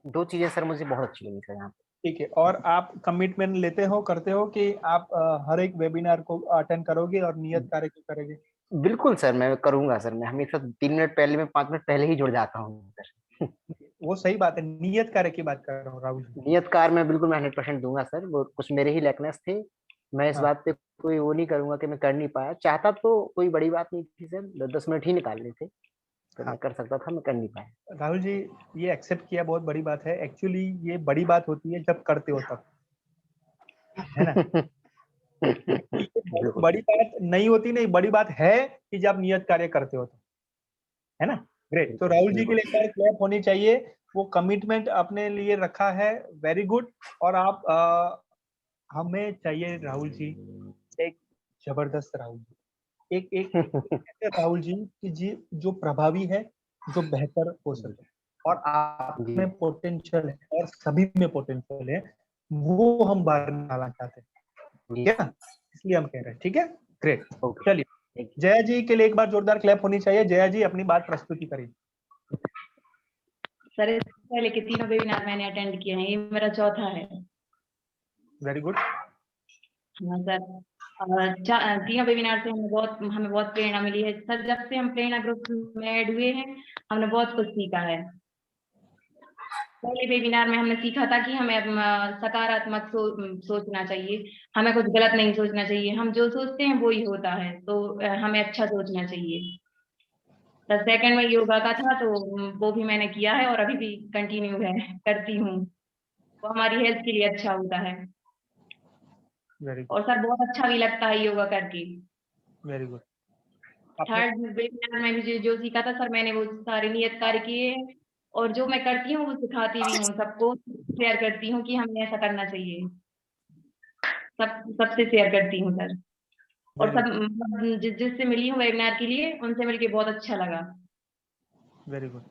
2 चीजें सर मुझे बहुत अच्छी लगी सर यहाँ पे। ठीक है, और आप कमिटमेंट लेते हो, करते हो कि आप हर एक वेबिनार को अटेंड करोगे और नियत कार्य को करोगे? बिल्कुल सर, मैं करूंगा सर। मैं हमेशा 3 मिनट पहले, मैं 5 मिनट पहले ही जुड़ जाता हूँ सर। वो सही बात है, नियत कार्य की बात कर रहा हूँ राहुल जी। नियत कार्य में बिल्कुल मैं 100% दूंगा सर। वो कुछ मेरे ही लैकनेस थे, मैं इस हाँ। बात पे कोई वो नहीं करूंगा कि मैं कर नहीं पाया। चाहता तो कोई बड़ी बात नहीं थी सर, 10 मिनट ही निकालने थे तो मैं कर सकता था, मैं कर नहीं पाया। राहुल जी, ये एक्सेप्ट किया बहुत बड़ी बात है। एक्चुअली ये बड़ी बात होती है जब करते हो तब, है ना। बड़ी बात नहीं होती, नहीं बड़ी बात है कि जब नियत कार्य करते हो तो, है ना। ग्रेट, तो राहुल जी के लिए एक बार क्लैप होनी चाहिए। वो कमिटमेंट अपने लिए रखा है, वेरी गुड। और आप हमें चाहिए राहुल जी एक जबरदस्त राहुल जी, एक कहते हैं राहुल जी कि जी जो प्रभावी है, जो बेहतर हो सके, और आप में पोटेंशियल है और सभी में पोटेंशियल है, वो हम बाहर निकालना चाहते हैं, ठीक है ना? इसलिए हम कह रहे हैं, ठीक है, ग्रेट। चलिए जया जी के लिए एक बार जोरदार क्लैप होनी चाहिए। जया जी अपनी बात प्रस्तुति करिए। सर इससे पहले के तीनों वेबिनार मैंने अटेंड किए हैं, ये मेरा चौथा है। Very good. हाँ सर, तीनों वेबिनार से हमें बहुत प्रेरणा मिली है सर। जब से हम प्रेरणा ग्रुप में ऐड हुए हैं, हमने बहुत कुछ सीखा है। पहले वेबिनार में हमने सीखा था कि हमें सकारात्मक सोचना चाहिए, हमें कुछ गलत नहीं सोचना चाहिए, हम जो सोचते हैं वो ही होता है, तो हमें अच्छा सोचना चाहिए। तो सेकंड में योगा का था, तो वो भी मैंने किया है और अभी भी कंटिन्यू है, करती हूँ, वो हमारी हेल्थ के लिए अच्छा होता है। और सर बहुत अच्छा भी लगता है योगा करके। Very good. थर्ड वेबिनार में भी जो सीखा था सर, मैंने वो सारे नियत कार्य किए हैं, और जो मैं करती हूँ वो सिखाती भी हूँ, सबको शेयर करती हूँ कि हमें ऐसा करना चाहिए, सबसे शेयर करती हूँ सर। और सब जिससे मिली हूँ वेबिनार के लिए, उनसे मिलके बहुत अच्छा लगा। Very good.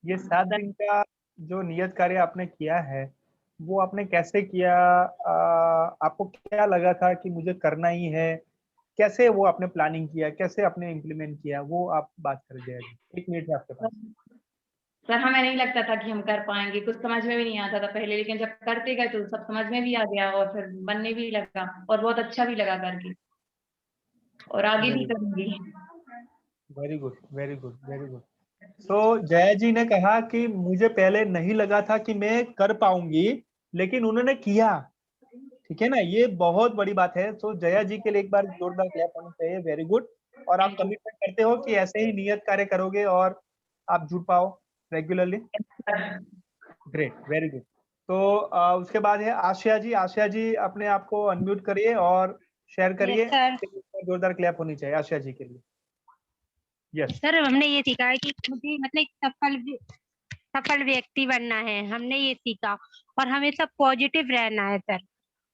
ये 7 दिन का जो नियत कार्य आपने किया है, वो आपने कैसे किया? आपको क्या लगा था कि मुझे करना ही है? कैसे वो आपने प्लानिंग किया, कैसे आपने इम्प्लीमेंट किया, वो आप बात कर जाएगी। 1 मिनट है आपके पास। सर हमें नहीं लगता था कि हम कर पाएंगे, कुछ समझ में भी नहीं आता था पहले, लेकिन जब करते गए तो सब समझ में भी आ गया और फिर बनने भी लगा और बहुत अच्छा भी लगा करके, और आगे भी करूंगी। Very good, very good, very good. तो जया जी ने कहा कि मुझे पहले नहीं लगा था कि मैं कर पाऊंगी, लेकिन उन्होंने किया, ठीक है ना? ये बहुत बड़ी बात है। तो जया जी के लिए एक बार जोरदार क्लैप होनी चाहिए। Very good. और आप कमिटमेंट करते हो कि ऐसे ही नियत कार्य करोगे और आप जुड़ पाओ रेगुलरली। Great, very good. तो उसके बाद है आशिया जी। आशिया जी अपने आप को अनम्यूट करिए और शेयर करिए। जोरदार क्लैप होनी चाहिए आशिया जी के लिए। यस सर, हमने ये सीखा है कि मुझे मतलब सफल व्यक्ति बनना है, हमने ये सीखा, और हमेशा पॉजिटिव रहना है सर,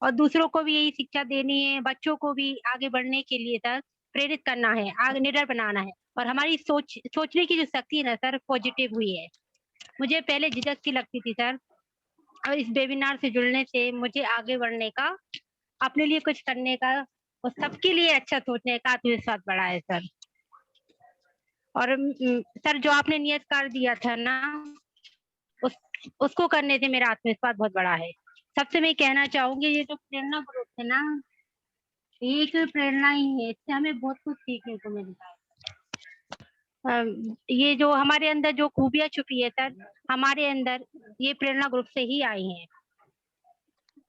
और दूसरों को भी यही शिक्षा देनी है, बच्चों को भी आगे बढ़ने के लिए सर प्रेरित करना है, आगे निडर बनाना है, और हमारी सोचने की जो शक्ति है ना सर, पॉजिटिव हुई है। मुझे पहले झिझक सी लगती थी सर, और इस वेबिनार से जुड़ने से मुझे आगे बढ़ने का, अपने लिए कुछ करने का और सबके लिए अच्छा सोचने का आत्मविश्वास बढ़ा है सर। और सर जो आपने नियत कार्य दिया था ना, उसको करने से मेरा आत्मविश्वास बहुत बड़ा है। सबसे मैं कहना चाहूंगी, ये जो प्रेरणा ग्रुप है ना, एक प्रेरणा ही है, इससे हमें बहुत कुछ सीखने को मिलता है। ये जो हमारे अंदर जो खूबियां छुपी है सर, हमारे अंदर ये प्रेरणा ग्रुप से ही आई हैं।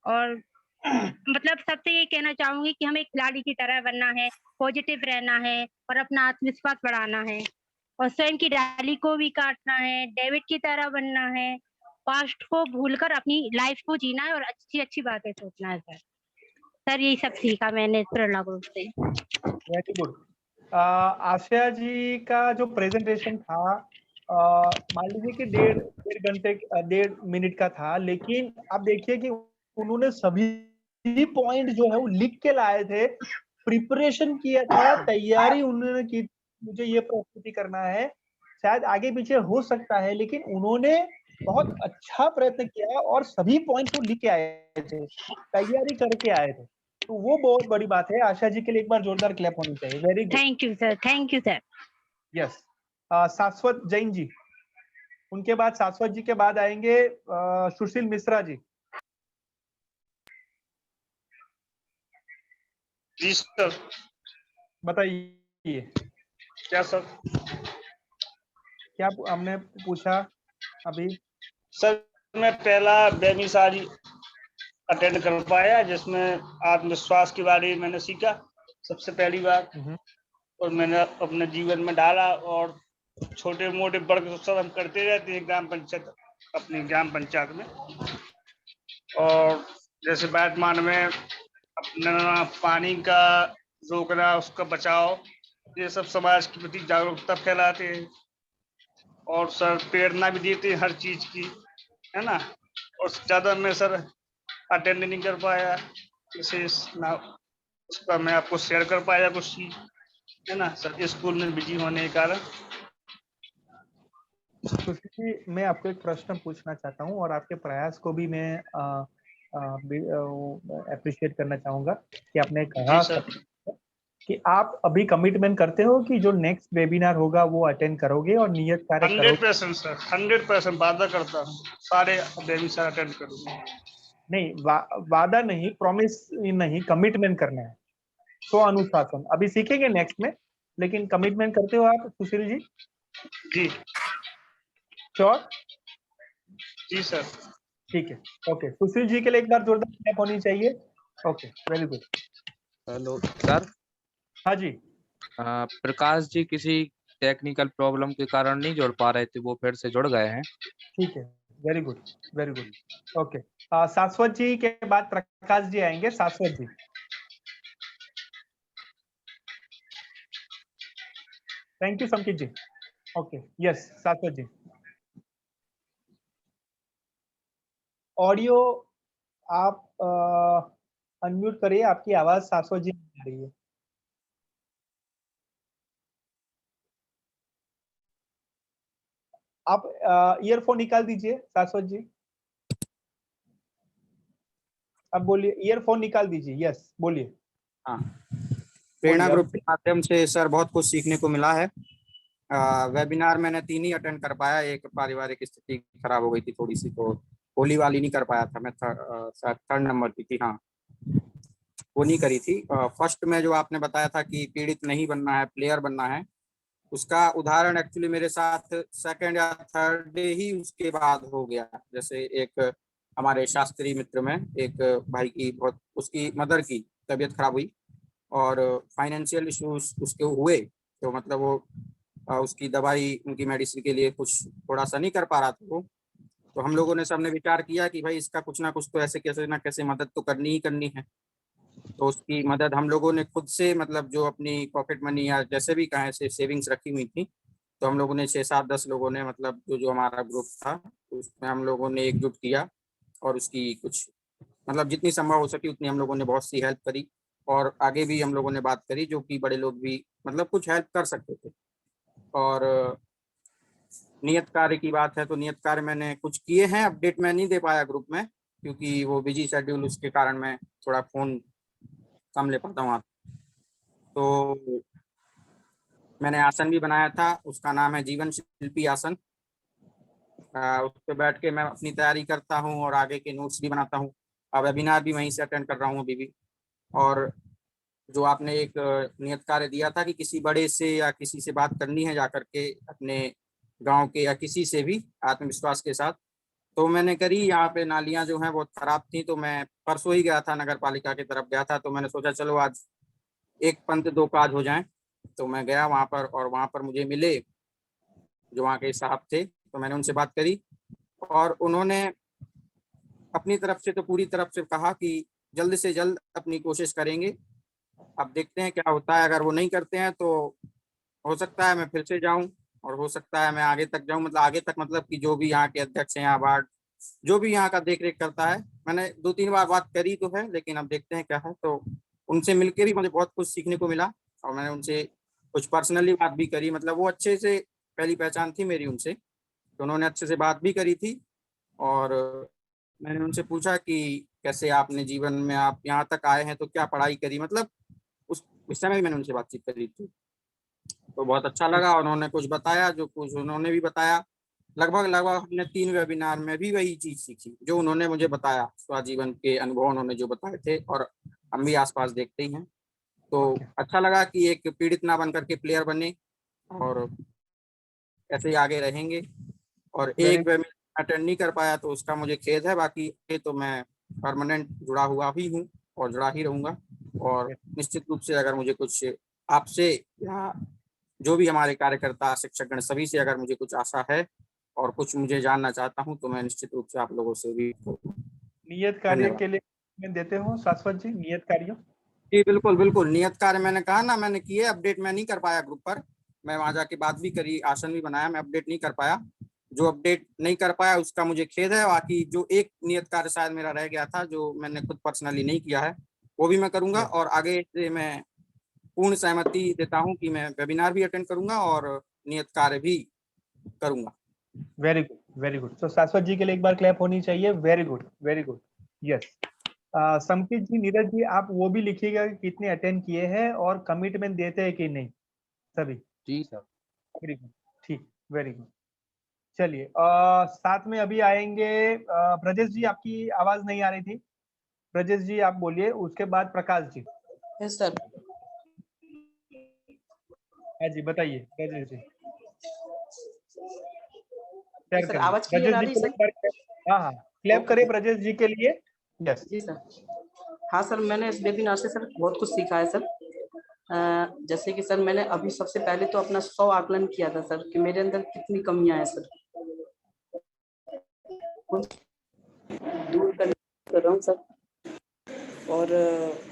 और मतलब सबसे ये कहना चाहूंगी कि हमें खिलाड़ी की तरह बनना है, पॉजिटिव रहना है और अपना आत्मविश्वास बढ़ाना है, और स्वयं की डाली को भी काटना है, डेविड की तरह बनना है, पास्ट को भूलकर अपनी लाइफ को जीना है और अच्छी अच्छी बातें सोचना है सर यही सब सीखा मैंने प्रेरणा ग्रुप से। Very good. आशिया जी का जो प्रेजेंटेशन था, मान लीजिए कि डेढ़ मिनट का था, लेकिन आप देखिए कि उन्होंने सभी पॉइंट जो है वो लिख के लाए थे, प्रिपरेशन किया था, तैयारी उन्होंने की, मुझे ये प्रस्तुति करना है। शायद आगे पीछे हो सकता है, लेकिन उन्होंने बहुत अच्छा प्रयत्न किया और सभी पॉइंट को लिख के आए थे, तैयारी करके आए थे, तो वो बहुत बड़ी बात है। आशा जी के लिए एक बार जोरदार क्लैप होनी चाहिए। Very good. Thank you sir, thank you sir. Yes. शाश्वत जैन जी, उनके बाद शाश्वत जी के बाद आएंगे सुशील मिश्रा जी। जी सर। बताइए। क्या सर? क्या हमने पूछा अभी? सर मैं पहला वेबिनार अटेंड कर पाया, जिसमें आत्मविश्वास के बारे में मैंने सीखा सबसे पहली बार, और मैंने अपने जीवन में डाला। और छोटे मोटे वर्ग सब हम करते रहते हैं ग्राम पंचायत, अपनी ग्राम पंचायत में। और जैसे वर्तमान में अपना पानी का रोकना, उसका बचाव, ये सब समाज के प्रति जागरूकता फैलाते हैं, और सर प्रेरणा भी देते हैं हर चीज की, है ना। और ज्यादा मैं सर अटेंड नहीं कर पाया, विशेष ना उस पर मैं आपको शेयर कर पाया कुछ चीज। है ना सर, स्कूल में बिजी होने के कारण। सुशील जी, मैं आपको एक प्रश्न पूछना चाहता हूँ और आपके प्रयास को भी मैं अप्रिशिएट करना चाहूंगा कि आपने कहा कि आप अभी कमिटमेंट करते हो कि जो नेक्स्ट वेबिनार होगा वो अटेंड करोगे और नियत कार्य करोगे। 100% सर, 100% वादा करता हूँ, सारे वेबिनार अटेंड करूंगा। नहीं, वादा नहीं, प्रॉमिस नहीं, कमिटमेंट करना है, तो अनुशासन अभी सीखेंगे नेक्स्ट में, लेकिन कमिटमेंट करते हो आप सुशील जी? जी श्योर? जी सर। ठीक है, ओके। सुशील जी के लिए एक बार जोरदार क्लैप होनी चाहिए। Okay, very good. Hello sir. हाँ जी। प्रकाश जी किसी टेक्निकल प्रॉब्लम के कारण नहीं जुड़ पा रहे थे, वो फिर से जुड़ गए हैं। ठीक है, very good, very good. Okay, Shashwat ji के बाद प्रकाश जी आएंगे। Shashwat ji. Thank you Sankit ji. Okay, yes Shashwat ji. Audio आप अनम्यूट करिए, आपकी आवाज शाश्वत जी नहीं आ रही है। आप ईयरफोन निकाल दीजिए शाश्वत जी। अब बोलिए, ईयरफोन निकाल दीजिए। यस, बोलिए। हाँ, प्रेरणा ग्रुप के माध्यम से सर बहुत कुछ सीखने को मिला है। वेबिनार मैंने 3 ही अटेंड कर पाया। एक पारिवारिक स्थिति खराब हो गई थी थोड़ी सी, तो होली वाली नहीं कर पाया था मैं। थर्ड नंबर की थी, हाँ, वो नहीं करी थी। फर्स्ट में जो आपने बताया था कि पीड़ित नहीं बनना है, प्लेयर बनना है, उसका उदाहरण एक्चुअली मेरे साथ सेकंड या थर्ड डे ही उसके बाद हो गया। जैसे एक हमारे शास्त्री मित्र में एक भाई की बहुत, उसकी मदर की तबीयत खराब हुई और फाइनेंशियल इश्यूज उसके हुए, तो मतलब वो उसकी दवाई, उनकी मेडिसिन के लिए कुछ थोड़ा सा नहीं कर पा रहा था वो। तो हम लोगों ने सबने विचार किया कि भाई इसका कुछ ना कुछ तो ऐसे कैसे ना कैसे मदद तो करनी ही करनी है। तो उसकी मदद हम लोगों ने खुद से, मतलब जो अपनी पॉकेट मनी या जैसे भी कहें से सेविंग्स रखी हुई थी, तो हम लोगों ने 6, 7, 10 लोगों ने, मतलब जो हमारा ग्रुप था उसमें हम लोगों ने एकजुट किया और उसकी कुछ, मतलब जितनी संभव हो सकी उतनी हम लोगों ने बहुत सी हेल्प करी। और आगे भी हम लोगों ने बात करी, जो कि बड़े लोग भी मतलब कुछ हेल्प कर सकते थे। और नियत कार्य की बात है तो नियत कार्य मैंने कुछ किए हैं, अपडेट मैं नहीं दे पाया ग्रुप में क्योंकि वो बिजी शेड्यूल, उसके कारण मैं थोड़ा फोन कम ले पाता हूँ। तो मैंने आसन भी बनाया था, उसका नाम है जीवन शिल्पी आसन। उस पर बैठ के मैं अपनी तैयारी करता हूँ और आगे के नोट्स भी बनाता हूँ। वेबिनार भी वहीं से अटेंड कर रहा हूँ अभी भी। और जो आपने एक नियत कार्य दिया था कि किसी बड़े से या किसी से बात करनी है जाकर के, अपने गांव के या किसी से भी आत्मविश्वास के साथ, तो मैंने करी। यहाँ पे नालियां जो हैं बहुत खराब थी, तो मैं परसों ही गया था, नगर पालिका की तरफ गया था, तो मैंने सोचा चलो आज एक पंथ दो काज हो जाएं। तो मैं गया वहाँ पर और वहाँ पर मुझे मिले जो वहाँ के साहब थे, तो मैंने उनसे बात करी और उन्होंने अपनी तरफ से तो पूरी तरफ से कहा कि जल्द से जल्द अपनी कोशिश करेंगे। अब देखते हैं क्या होता है। अगर वो नहीं करते हैं तो हो सकता है मैं फिर से जाऊं और हो सकता है मैं आगे तक जाऊं, मतलब आगे तक, मतलब कि जो भी यहाँ के अध्यक्ष हैं या वार्ड जो भी यहाँ का देख रेख करता है, मैंने 2-3 बार बात करी तो है, लेकिन अब देखते हैं क्या है। तो उनसे मिलकर भी मुझे बहुत कुछ सीखने को मिला और मैंने उनसे कुछ पर्सनली बात भी करी। मतलब वो अच्छे से, पहली पहचान थी मेरी उनसे, तो उन्होंने अच्छे से बात भी करी थी। और मैंने उनसे पूछा कि कैसे आपने जीवन में, आप यहाँ तक आए हैं तो क्या पढ़ाई करी, मतलब उस विषय में भी मैंने उनसे बातचीत करी थी। तो बहुत अच्छा लगा, उन्होंने कुछ बताया, जो कुछ उन्होंने भी बताया। लगभग हमने 3 वेबिनार में भी वही चीज सीखी जो उन्होंने मुझे बताया, स्वजीवन के अनुभव उन्होंने जो बताए थे, और हम भी आसपास देखते ही हैं। तो अच्छा लगा कि एक पीड़ित ना बन करके प्लेयर बने और ऐसे ही आगे रहेंगे। और एक वेबिनार अटेंड नहीं कर पाया तो उसका मुझे खेद है, बाकी तो मैं परमानेंट जुड़ा हुआ भी हूँ और जुड़ा ही रहूंगा। और निश्चित रूप से अगर मुझे कुछ आपसे या जो भी हमारे कार्यकर्ता, शिक्षकगण सभी से अगर मुझे कुछ आशा है और कुछ मुझे जानना चाहता हूं तो मैं निश्चित रूप से आप लोगों से भी। नियत कार्य के लिए देते हो शाश्वत जी, नियत कार्य? जी बिल्कुल बिल्कुल, नियत कार्य मैंने कहा ना, मैंने किए। अपडेट मैं नहीं कर पाया ग्रुप पर, मैं वहां जाके बात भी करी, आसन भी बनाया, मैं अपडेट नहीं कर पाया। जो अपडेट नहीं कर पाया उसका मुझे खेद है। बाकी जो एक नियत कार्य शायद मेरा रह गया था जो मैंने खुद पर्सनली नहीं किया है, वो भी मैं करूंगा। और आगे से मैं पूर्ण सहमति देता हूं कि मैं वेबिनार भी अटेंड करूंगा और नियत कार्य भी करूंगा। Very good, very good. तो शाश्वत जी के लिए एक बार क्लैप होनी चाहिए। Very good, very good. Yes. Sankit ji, Neeraj ji, आप वो भी लिखिएगा कि कितने अटेंड किए हैं और कमिटमेंट देते हैं कि नहीं सभी। जी सर। वेरी गुड, ठीक, वेरी गुड। चलिए, साथ में अभी आएंगे ब्रजेश जी, आपकी आवाज नहीं आ रही थी। ब्रजेश जी आप बोलिए, उसके बाद प्रकाश जी। Yes sir. हाँ जी, बताइए ब्रजेश जी। शेयर सर करिए आवाज क्लियर आ ब्रजेश जी रही के सर? लिए। हाँ हाँ, क्लैप करिए ब्रजेश जी के लिए। यस जी सर। हाँ सर, मैंने इस वेबिनार से सर बहुत कुछ सीखा है सर। जैसे कि सर मैंने अभी सबसे पहले तो अपना 100 आकलन किया था सर कि मेरे अंदर कितनी कमियां हैं सर, दूर कर रहा हूँ सर। और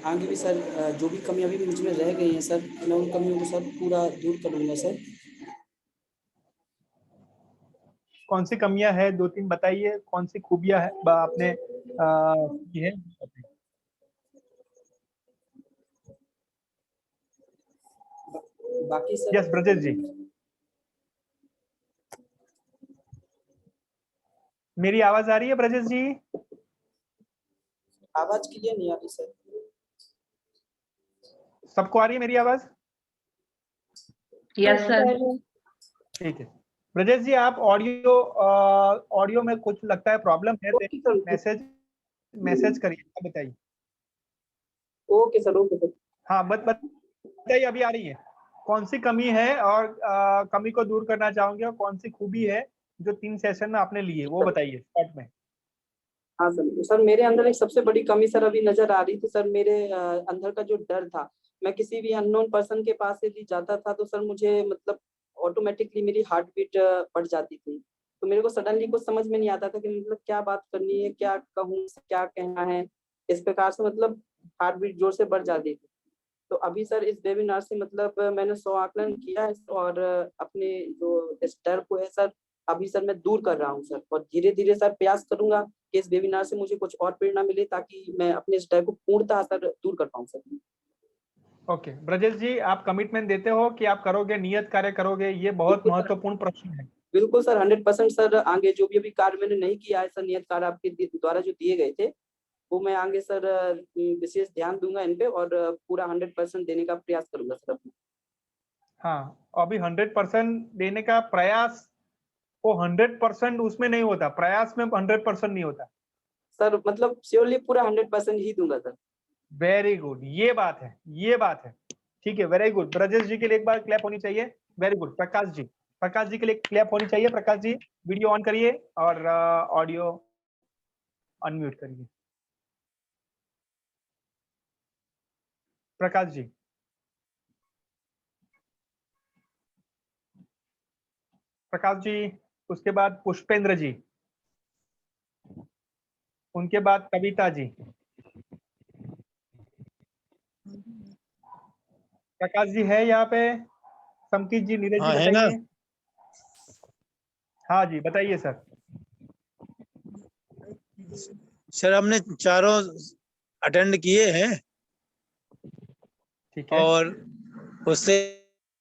आगे भी सर जो भी कमियां अभी मुझ में रह गई हैं सर, मैं उन कमियों को सर पूरा दूर करूंगा सर। कौन सी कमियां है, 2-3 बताइए। कौन सी खूबियां है आपने की है? बाकी सर यस ब्रजेश जी, मेरी आवाज आ रही है ब्रजेश जी? आवाज क्लियर नहीं आ रही सर। सबको आ रही है मेरी आवाज? Yes sir. ठीक है ब्रजेश जी, आप ऑडियो में कुछ लगता है प्रॉब्लम है, मैसेज करिए, बताइए। Okay sir, okay sir. हाँ बताइए, अभी आ रही है। कौन सी कमी है और कमी को दूर करना चाहोगे, और कौन सी खूबी है जो 3 सेशन में आपने लिए, वो बताइए शॉर्ट में। हाँ सर, सर मेरे अंदर एक सबसे बड़ी कमी सर अभी नजर आ रही थी सर, मेरे अंदर का जो डर था। मैं किसी भी अननोन पर्सन के पास यदि जाता था तो सर मुझे मतलब ऑटोमेटिकली मेरी हार्ट बीट बढ़ जाती थी। तो मेरे को सडनली कुछ समझ में नहीं आता था कि मतलब क्या बात करनी है, क्या कहूँ, क्या कहना है। इस प्रकार से मतलब हार्ट बीट जोर से बढ़ जाती थी। तो अभी सर इस वेबिनार से मतलब मैंने 100 आकलन किया है और अपने जो इस डर को है सर, अभी सर मैं दूर कर रहा हूँ सर, और धीरे धीरे सर प्रयास करूंगा कि इस वेबिनार से मुझे कुछ और प्रेरणा मिले ताकि मैं अपने इस डर को पूर्णतः सर दूर कर पाऊँ सर। ओके ब्रजेश जी, आप कमिटमेंट देते हो कि आप करोगे, नियत कार्य करोगे? ये बहुत महत्वपूर्ण प्रश्न है। बिल्कुल सर, 100% सर। आगे जो भी अभी कार्य मैंने नहीं किया है सर, नियत कार्य आपके द्वारा जो दिए गए थे, वो मैं आगे सर विशेष ध्यान दूंगा इन पे और पूरा 100% देने का प्रयास करूंगा सर अपना। हाँ, अभी 100% देने का प्रयास, वो 100% उसमें नहीं होता, प्रयास में 100% नहीं होता सर, मतलब श्योरली पूरा 100% ही दूंगा सर। वेरी गुड, ये बात है, ये बात है। ठीक है, वेरी गुड। ब्रजेश जी के लिए एक बार क्लैप होनी चाहिए। Very good. प्रकाश जी के लिए क्लैप होनी चाहिए। प्रकाश जी, वीडियो ऑन करिए और ऑडियो अनम्यूट करिए। प्रकाश जी, उसके बाद पुष्पेंद्र जी, उनके बाद कविता जी। प्रकाश जी है यहाँ पे? संकित जी, नीरज जी, बताइए। हाँ जी, बताइए सर। सर हमने चारों अटेंड किए हैं। ठीक है। और उससे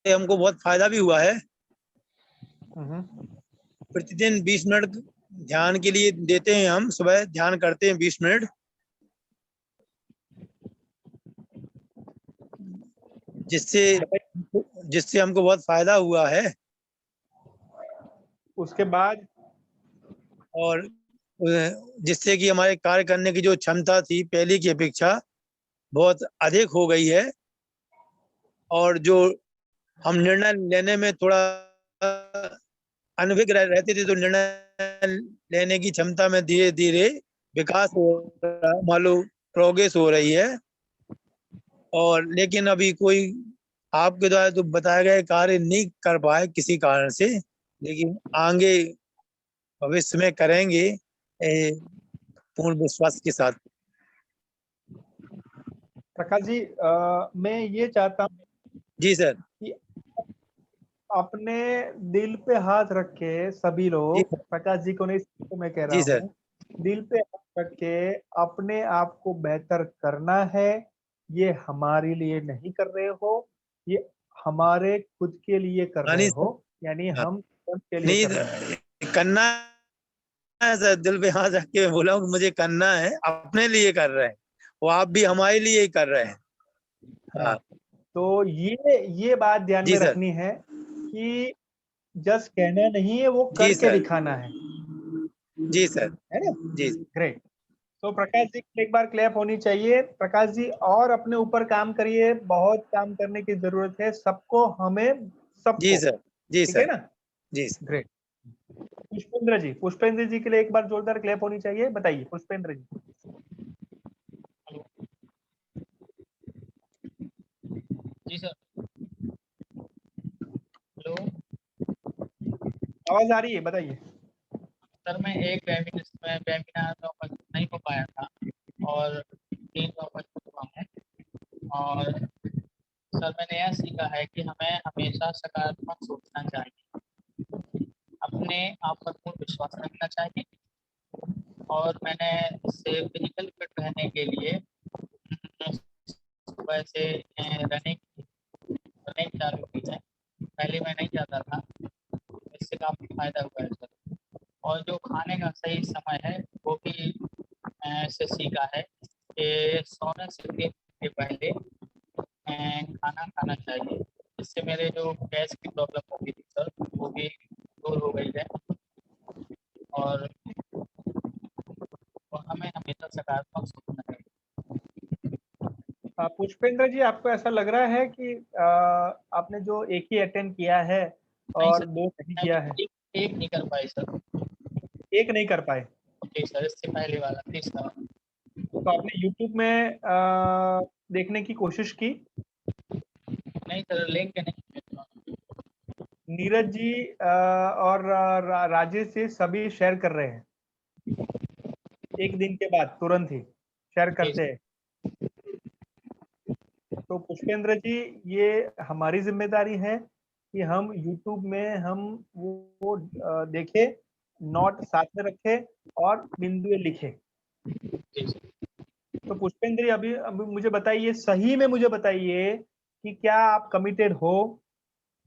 हमको बहुत फायदा भी हुआ है। प्रतिदिन 20 मिनट ध्यान के लिए देते हैं, हम सुबह ध्यान करते हैं 20 मिनट, जिससे हमको बहुत फायदा हुआ है। उसके बाद और जिससे कि हमारे कार्य करने की जो क्षमता थी पहले की अपेक्षा बहुत अधिक हो गई है, और जो हम निर्णय लेने में थोड़ा अनभिज्ञ रहते थे तो निर्णय लेने की क्षमता में धीरे धीरे विकास हो रहा, मालूम प्रोग्रेस हो रही है। और लेकिन अभी कोई आपके द्वारा तो बताया गया कार्य नहीं कर पाए किसी कारण से, लेकिन आगे भविष्य में करेंगे पूर्ण विश्वास के साथ। प्रकाश जी, मैं ये चाहता हूँ जी सर कि अपने दिल पे हाथ रख के सभी लोग, प्रकाश जी को नहीं, तो मैं कह रहा हूँ, दिल पे हाथ रख के अपने आप को बेहतर करना है। ये हमारे लिए नहीं कर रहे हो, ये हमारे खुद के लिए कर रहे हो, यानी हम सबके लिए कर रहे हैं? नहीं करना है सर, दिल पे हाथ रख के बोला हूँ मुझे करना है, अपने लिए कर रहे हैं, वो आप भी हमारे लिए ही कर रहे हैं। हाँ। तो ये बात ध्यान में रखनी है कि जस्ट कहना नहीं है, वो करके दिखाना है। जी सर, है ना? जी ग्रेट। तो प्रकाश जी एक बार क्लैप होनी चाहिए। प्रकाश जी और अपने ऊपर काम करिए, बहुत काम करने की जरूरत है सबको, हमें सबको। जी सर, जी ठीक है सर, ना? जी सर। ग्रेट। पुष्पेंद्र जी के लिए एक बार जोरदार क्लैप होनी चाहिए। बताइए पुष्पेंद्र जी। जी सर। हेलो, आवाज आ रही है, बताइए। सर मैं एक वेबिनार में उपस्थित नहीं हो पाया था और 3 में उपस्थित हुआ हूँ। और सर मैंने यह सीखा है कि हमें हमेशा सकारात्मक सोचना चाहिए, अपने आप पर पूर्ण विश्वास रखना चाहिए। और मैंने इससे फिजिकल फिट रहने के लिए सुबह से रनिंग चालू की है। पहले मैं नहीं जाता था, इससे काफ़ी फायदा हुआ है सर। और जो खाने का सही समय है वो भी से सीखा है कि सोने से 3 घंटे पहले खाना खाना चाहिए। इससे मेरे जो गैस की प्रॉब्लम हो गई थी सर, वो भी दूर हो गई है। और हमें हमेशा सकारात्मक सोचना चाहिए। पुष्पेंद्र जी, आपको ऐसा लग रहा है कि आपने जो एक ही अटेंड किया है नहीं और सर, 2 नहीं किया है? एक नहीं कर पाए सर। एक नहीं कर पाए? जी सर, इससे पहले वाला तीसरा। तो आपने YouTube में देखने की कोशिश की? नहीं सर, लिंक नहीं। नीरज जी और राजेश जी सभी शेयर कर रहे हैं, एक दिन के बाद तुरंत ही शेयर करते हैं। तो पुष्पेंद्र जी, ये हमारी जिम्मेदारी है कि हम YouTube में हम वो देखें, नोट साथ में रखें और बिंदुएं लिखें। तो पुष्पेंद्र जी, अभी मुझे बताइए, सही में मुझे बताइए कि क्या आप कमिटेड हो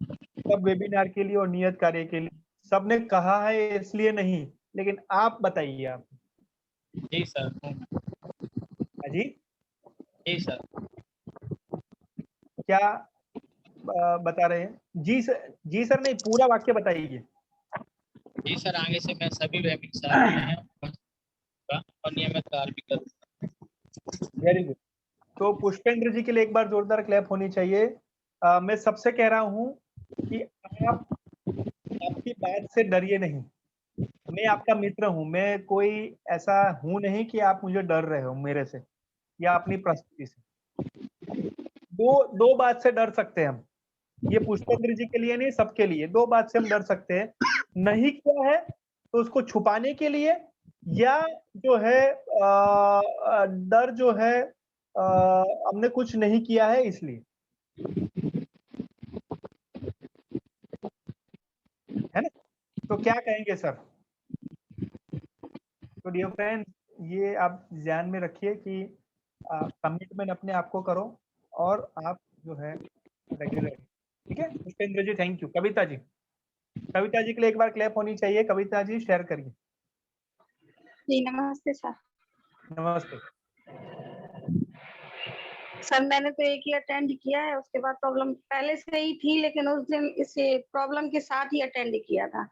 सब वेबिनार के लिए और नियत कार्य के लिए? सबने कहा है इसलिए नहीं, लेकिन आप बताइए। आप? जी सर। जी जी सर। क्या बता रहे हैं? जी सर नहीं, पूरा वाक्य बताइए। जी सर, आगे से मैं सभी वेबिनार में और नियमित कार्य भी करूँगा। Very good. तो पुष्पेंद्र जी के लिए एक बार जोरदार क्लैप होनी चाहिए। मैं सबसे कह रहा हूं कि आप आपकी बात से डरिए नहीं। मैं आपका मित्र हूं, मैं कोई ऐसा हूं नहीं कि आप मुझे डर रहे हो मेरे से या अपनी प्रस्तुति से। दो बात से डर सकते हैं हम। ये पुष्पेंद्र जी के लिए नहीं, सबके लिए। 2 बात से हम डर सकते हैं। नहीं किया है तो उसको छुपाने के लिए, या जो है डर जो है हमने कुछ नहीं किया है इसलिए। है ना? तो क्या कहेंगे सर? तो डियर फ्रेंड्स, ये आप ध्यान में रखिए कि कमिटमेंट अपने आप को करो और आप जो है रेगुलर। ठीक है पुष्पेंद्र जी, थैंक यू। कविता जी के लिए एक बार क्लैप होनी चाहिए। कविता जी शेयर करिए। जी नमस्ते सर। नमस्ते सर, मैंने तो एक ही अटेंड किया है, उसके बाद प्रॉब्लम पहले से ही थी, लेकिन उस दिन इसे प्रॉब्लम के साथ ही अटेंड किया था।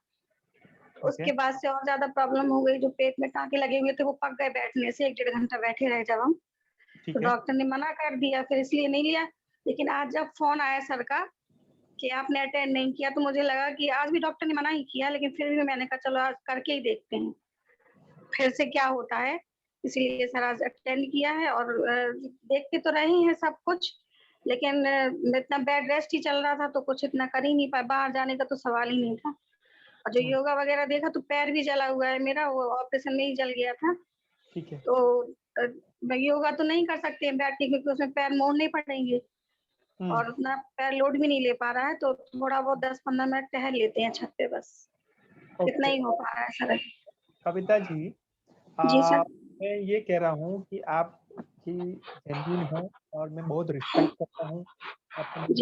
उसके बाद से और ज्यादा प्रॉब्लम हो गई, जो पेट में टाँके लगे हुए थे वो पक गए बैठने से। 1 डेढ़ घंटा बैठे रहे जब हम, तो डॉक्टर ने मना कर दिया, फिर इसलिए नहीं लिया। लेकिन आज जब फोन आया सर का कि आपने अटेंड नहीं किया, तो मुझे लगा कि आज भी डॉक्टर ने मना ही किया, लेकिन फिर भी मैंने कहा चलो आज करके ही देखते हैं फिर से क्या होता है। इसीलिए सर आज अटेंड किया है। और देखते तो रहे हैं सब कुछ, लेकिन इतना बेड रेस्ट ही चल रहा था तो कुछ इतना कर ही नहीं पाए। बाहर जाने का तो सवाल ही नहीं था। और जो योगा वगैरह देखा तो पैर भी जला हुआ है मेरा, वो ऑपरेशन में ही जल गया था। ठीक है। तो योगा तो नहीं कर सकते हैं बैठ के, क्योंकि उसमें पैर मोड़ने पड़ेंगे और उतना पैर लोड भी नहीं ले पा रहा है। तो थोड़ा बहुत 10-15 मिनट टहल लेते हैं छत पे, बस इतना ही हो पा रहा है सर। कविता जी, जी सर। मैं ये कह रहा हूँ कि आप की जेन्युइन हो और मैं बहुत रिस्पेक्ट करता हूँ अपने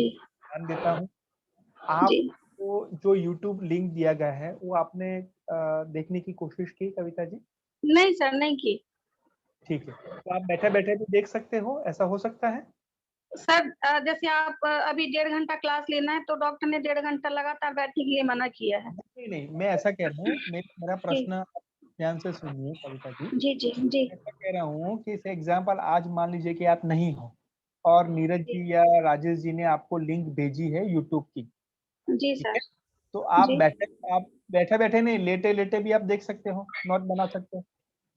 ध्यान देता हूँ। आपको जो YouTube लिंक दिया गया है वो आपने देखने की कोशिश की कविता जी? नहीं सर, नहीं की। ठीक है, तो आप बैठे-बैठे भी देख सकते हो, ऐसा हो सकता है? सर जैसे आप अभी 1.5 घंटा क्लास लेना है तो डॉक्टर ने 1.5 घंटा लगातार बैठने के लिए मना किया है। नहीं, नहीं, मैं ऐसा कह रहा हूँ, मेरा प्रश्न आप ध्यान से सुनिए कविता जी। जी, जी, जी। मैं ऐसा कह रहा हूँ कि फॉर एग्जाम्पल आज मान लीजिए कि आप नहीं हो और नीरज जी या राजेश जी ने आपको लिंक भेजी है यूट्यूब की, जी ठीक सर। है? तो आप जी। बैठे-बैठे नहीं, लेटे-लेटे भी आप देख सकते हो, नोट बना सकते हो।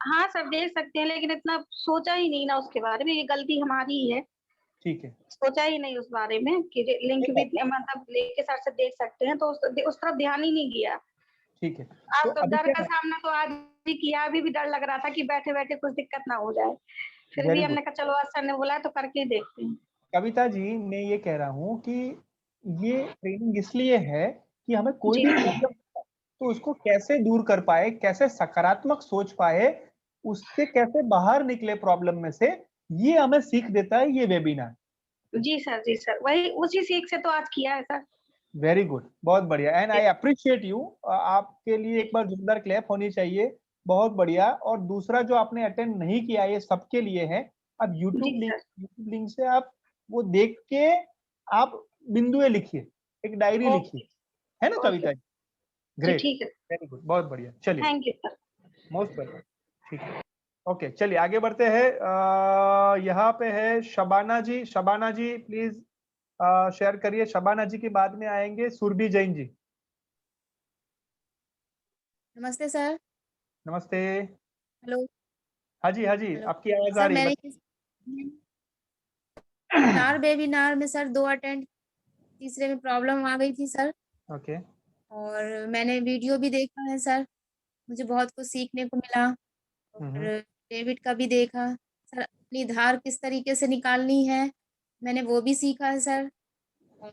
हाँ सर, देख सकते हैं, लेकिन इतना सोचा ही नहीं ना उसके बारे में, ये गलती हमारी ही है। ठीक है। सोचा ही नहीं उस बारे में कि लिंक भी मतलब लेके साथ से देख सकते हैं, तो उस तरफ ध्यान ही नहीं किया। ठीक है। आज तो तो अभी डर क्या का सामना तो आज ही किया, अभी भी डर लग रहा था कि बैठे-बैठे कुछ दिक्कत ना हो जाए। फिर भी वेरी गुड। हमने कहा चलो आज सर ने बोला है तो करके ही देखते हैं। कविता जी, मैं ये कह रहा हूँ कि ये ट्रेनिंग इसलिए है कि हमें कोई जी। भी प्रॉब्लम होता है, तो उसको कैसे दूर कर पाए, कैसे सकारात्मक सोच पाए, उससे कैसे बाहर निकले प्रॉब्लम में से, ये हमें सीख देता है ये वेबिनार। जी सर, जी सर। वही उसी सीख से तो आज किया है सर। वेरी गुड, बहुत बढ़िया एंड आई एप्रिशिएट यू। आपके लिए एक बार जोरदार क्लैप होनी चाहिए, बहुत बढ़िया। और दूसरा जो आपने अटेंड नहीं किया, ये सबके लिए है। अब जी सर। यूट्यूब लिंक से आप वो देख के आप बिंदुएं लिखिए, एक डायरी लिखिए, ओके, है ना ओके। कविता जी? जी ग्रेट, ठीक है। वेरी गुड, बहुत बढ़िया। चलिए, thank you sir. Most welcome. ठीक है, ओके, चलिए आगे बढ़ते हैं। यहाँ पे है शबाना जी। शबाना जी प्लीज शेयर करिए। शबाना जी के बाद में आएंगे सुरभि जैन जी। नमस्ते सर। नमस्ते। हेलो। हाँ जी, हाँ जी, हेलो आपकी आवाज आ सर, रही है। मैंने चार वेबिनार में सर 2 अटेंड, तीसरे में प्रॉब्लम आ गई थी सर। ओके। और मैंने वीडियो भी देखा है सर, मुझे बहुत कुछ सीखने को मिला। और डेबिट का भी देखा सर, अपनी धार किस तरीके से निकालनी है, मैंने वो भी सीखा है सर। और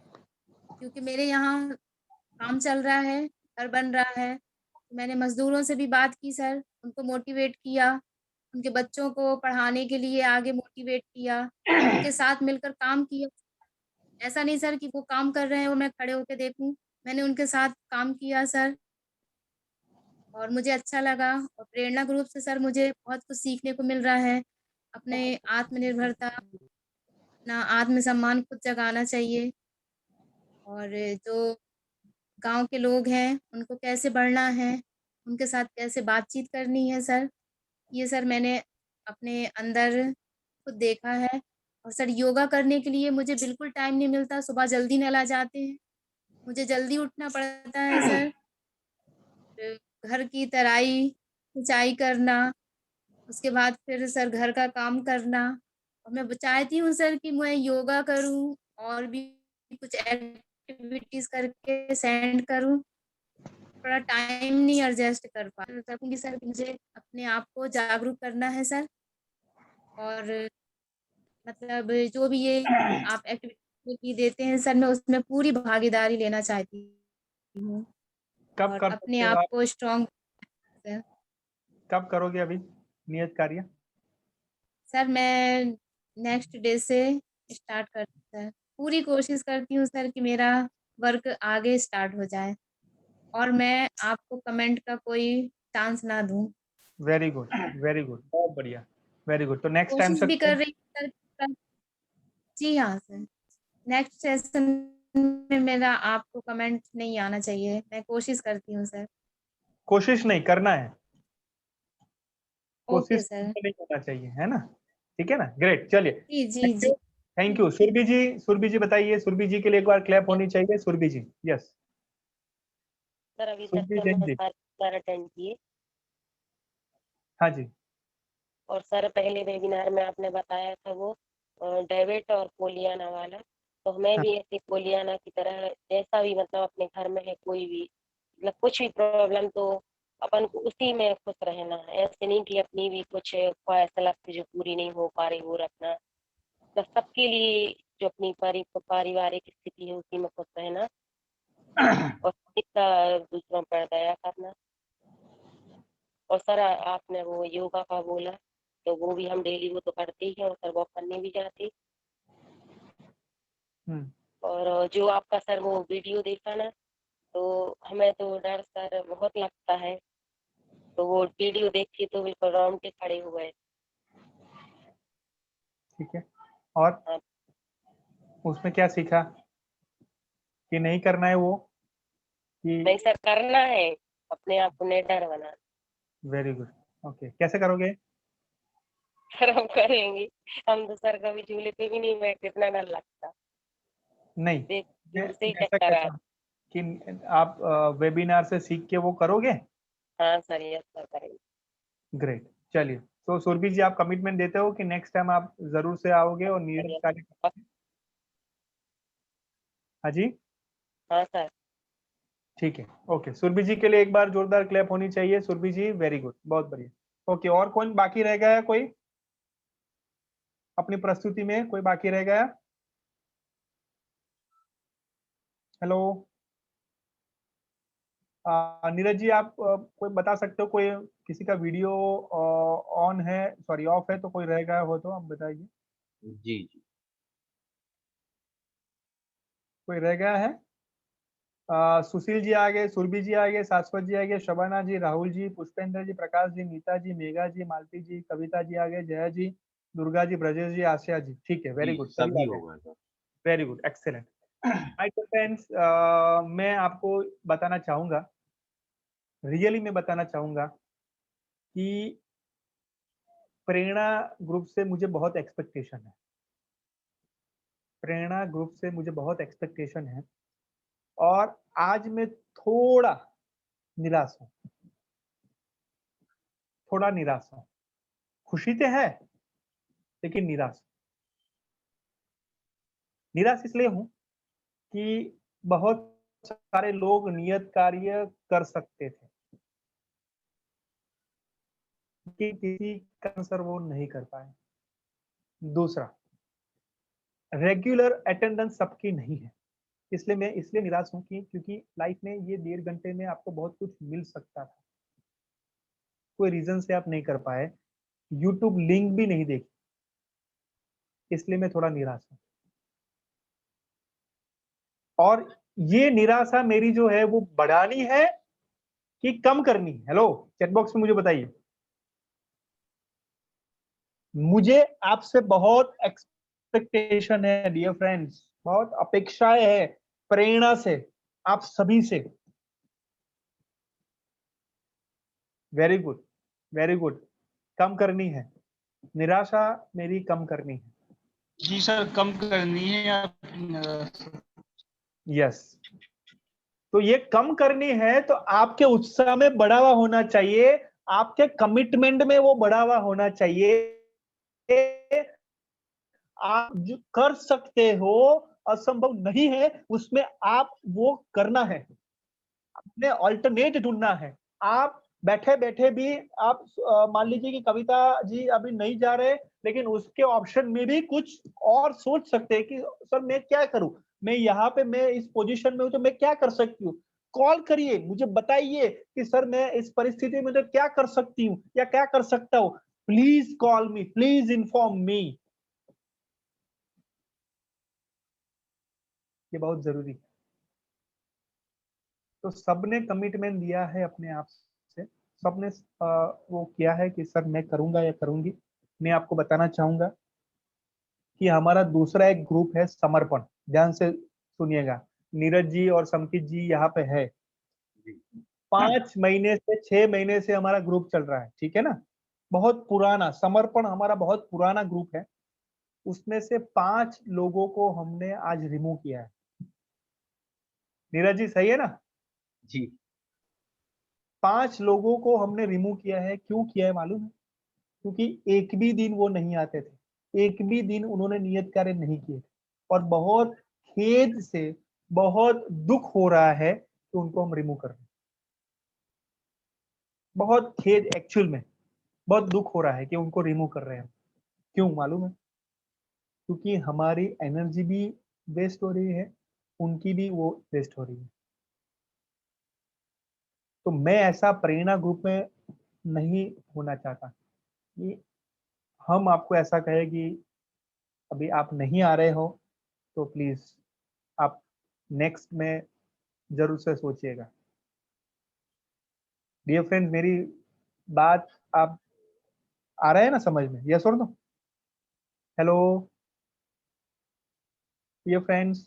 क्योंकि मेरे यहाँ काम चल रहा है, घर बन रहा है, मैंने मज़दूरों से भी बात की सर, उनको मोटिवेट किया, उनके बच्चों को पढ़ाने के लिए आगे मोटिवेट किया, उनके साथ मिलकर काम किया। ऐसा नहीं सर कि वो काम कर रहे हैं और मैं खड़े होके देखूँ, मैंने उनके साथ काम किया सर। और मुझे अच्छा लगा और प्रेरणा ग्रुप से सर मुझे बहुत कुछ सीखने को मिल रहा है। अपने आत्मनिर्भरता, अपना आत्मसम्मान खुद जगाना चाहिए। और जो गाँव के लोग हैं, उनको कैसे बढ़ना है, उनके साथ कैसे बातचीत करनी है सर, ये सर मैंने अपने अंदर खुद देखा है। और सर योगा करने के लिए मुझे बिल्कुल टाइम नहीं मिलता, सुबह जल्दी नल आ जाते हैं, मुझे जल्दी उठना पड़ता है सर। घर की तराई, सिंचाई करना, उसके बाद फिर सर घर का काम करना। और मैं चाहती हूँ सर कि मैं योगा करूँ और भी कुछ एक्टिविटीज़ करके सेंड करूँ। थोड़ा टाइम नहीं एडजस्ट कर पा सकूँगी सर, मुझे अपने आप को जागरूक करना है सर। और मतलब जो भी ये आप एक्टिविटी देते हैं सर, मैं उसमें पूरी भागीदारी लेना चाहती हूँ कब और कर अपने सकते हो आप आप? को स्ट्रॉन्ग सर। कब करोगे अभी नियत कार्य? सर मैं नेक्स्ट डे से स्टार्ट करती सर, पूरी कोशिश करती हूँ सर कि मेरा वर्क आगे स्टार्ट हो जाए और मैं आपको कमेंट का कोई चांस ना दूँ। वेरी गुड, वेरी गुड, बहुत बढ़िया, वेरी गुड। तो नेक्स्ट टाइम कोशिश से भी कर रही हूँ सर। जी हाँ सर, नेक्स्ट सेशन में मेरा आपको कमेंट नहीं आना चाहिए, मैं कोशिश करती हूँ सर। कोशिश नहीं करना है, ओके कोशिश सर। नहीं करना चाहिए, है ना? ठीक है ना? ग्रेट, चलिए, जी, जी, थैंक जी। You, thank you. Surabhi ji बताइए। सुरभि जी के लिए एक बार क्लैप होनी चाहिए। सुरभि जी, यस। सर अभी तक सुरभि तो जैन मैंने जी। सारे सर अटेंड किए। हाँ जी। और सर पहले वेबिनार में आपने बताया था वो डेविड और पोलियाना वाला, तो हमें हाँ। भी ऐसे पोलियाना की तरह जैसा भी मतलब अपने घर में है कोई भी मतलब कुछ भी प्रॉब्लम तो अपन को उसी में खुश रहना है, ऐसे नहीं कि अपनी भी कुछ ख्वाहिश लगती जो पूरी नहीं हो पा रही वो रखना। मतलब सबके लिए जो अपनी पारिवारिक स्थिति है उसी में खुश रहना और दूसरों पर दया करना। और सर आपने वो योगा का बोला तो वो भी हम डेली वो तो करते ही हैं और सर वॉक करने भी जाते। और जो आपका सर वो वीडियो देखा ना, तो हमें तो डर सर बहुत लगता है, तो वो वीडियो देख के तो बिल्कुल रोंगटे खड़े हुए। ठीक है, और उसमें क्या सीखा कि नहीं करना है वो, कि नहीं सर, करना है, अपने आप को निडर बनाना। Very good, okay. कैसे करोगे? सर हम करेंगे, हम तो सर कभी झूले पे भी नहीं बैठे, कितना डर लगता। नहीं, देख मैं दूर से ही ऐसा चक्कर कहता आता। हूँ कि आप वेबिनार से सीख के वो करोगे। हाँ सर, यस सर, करेंगे। ग्रेट, चलिए। तो सुरभि जी, आप कमिटमेंट देते हो कि नेक्स्ट टाइम आप जरूर से आओगे और नियत कार्य। हाँ जी, हाँ सर। ठीक है, ओके। सुरभि जी के लिए एक बार जोरदार क्लैप होनी चाहिए। सुरभि जी, वेरी गुड, बहुत बढ़िया। ओके, और कौन बाकी रह गया? कोई अपनी प्रस्तुति में कोई बाकी रह गया? हेलो नीरज जी, आप कोई बता सकते हो, कोई किसी का वीडियो ऑन है, सॉरी ऑफ है, तो कोई रह गया हो तो आप बताइए। जी जी, कोई रह गया है? सुशील जी आ गए, सुरभि जी आ गए, शाश्वत जी आ गए, शबाना जी, राहुल जी, पुष्पेंद्र जी, प्रकाश जी, नीता जी, मेघा जी, मालती जी, कविता जी आ गए, जया जी, दुर्गा जी, ब्रजेश जी, आशिया जी। ठीक है, वेरी जी गुड, सभी सभी आ हो गए। गए sir. Very good, excellent. My dear friends, मैं आपको बताना चाहूंगा, रियली मैं बताना चाहूंगा कि प्रेरणा ग्रुप से मुझे बहुत एक्सपेक्टेशन है। प्रेरणा ग्रुप से मुझे बहुत एक्सपेक्टेशन है, और आज मैं थोड़ा निराश हूँ, थोड़ा निराश हूँ। खुशी तो है, लेकिन निराश। निराश इसलिए हूँ कि बहुत सारे लोग नियत कार्य कर सकते थे, कि किसी कारण वो नहीं कर पाए। दूसरा, रेगुलर अटेंडेंस सबकी नहीं है, इसलिए मैं इसलिए निराश हूँ कि क्योंकि लाइफ में ये 1.5 घंटे में आपको बहुत कुछ मिल सकता था, कोई रीजन से आप नहीं कर पाए, यूट्यूब लिंक भी नहीं देखी, इसलिए मैं थोड़ा निराश हूँ। और ये निराशा मेरी जो है वो बढ़ानी है कि कम करनी है? हेलो, चैट बॉक्स में मुझे बताइए। मुझे आपसे बहुत एक्सपेक्टेशन है डियर फ्रेंड्स, बहुत अपेक्षाएं है प्रेरणा से, आप सभी से। Very good, very good. कम करनी है, निराशा मेरी कम करनी है। जी सर, कम करनी है या यस, तो ये कम करनी है तो आपके उत्साह में बढ़ावा होना चाहिए, आपके कमिटमेंट में वो बढ़ावा होना चाहिए। आप जो कर सकते हो, असंभव नहीं है, उसमें आप वो करना है, अपने ऑल्टरनेट ढूंढना है। आप बैठे बैठे भी आप मान लीजिए कि कविता जी अभी नहीं जा रहे, लेकिन उसके ऑप्शन में भी कुछ और सोच सकते हैं कि सर मैं क्या करूं, मैं यहाँ पे मैं इस पोजीशन में हूं तो मैं क्या कर सकती हूँ। कॉल करिए, मुझे बताइए कि सर मैं इस परिस्थिति में तो क्या कर सकती हूँ या क्या कर सकता हूँ। Please call me, please inform me. ये बहुत जरूरी है। तो सबने कमिटमेंट दिया है अपने आप से, सबने वो किया है कि सर मैं करूंगा या करूंगी। मैं आपको बताना चाहूंगा कि हमारा दूसरा एक ग्रुप है, समर्पण। ध्यान से सुनिएगा, नीरज जी और संकित जी यहाँ पे है। 5 महीने से 6 महीने से हमारा ग्रुप चल रहा है, ठीक है ना। बहुत पुराना समर्पण, हमारा बहुत पुराना ग्रुप है। उसमें से 5 लोगों को हमने आज रिमूव किया है। नीरज जी सही है ना? जी, 5 लोगों को हमने रिमूव किया है। क्यों किया है मालूम है? क्योंकि एक भी दिन वो नहीं आते थे, एक भी दिन उन्होंने नियत कार्य नहीं किए थे, और बहुत खेद से, बहुत दुख हो रहा है कि उनको हम रिमूव कर रहे हैं। बहुत खेद, एक्चुअल में बहुत दुख हो रहा है कि उनको रिमूव कर रहे हैं। क्यों मालूम है? क्योंकि हमारी एनर्जी भी वेस्ट हो रही है, उनकी भी वो वेस्ट हो रही है। तो मैं ऐसा प्रेरणा ग्रुप में नहीं होना चाहता कि हम आपको ऐसा कहे कि अभी आप नहीं आ रहे हो तो प्लीज आप नेक्स्ट में जरूर से सोचिएगा। डियर फ्रेंड्स, मेरी बात आप आ रहा है ना समझ में? यस और नो? हेलो डियर फ्रेंड्स,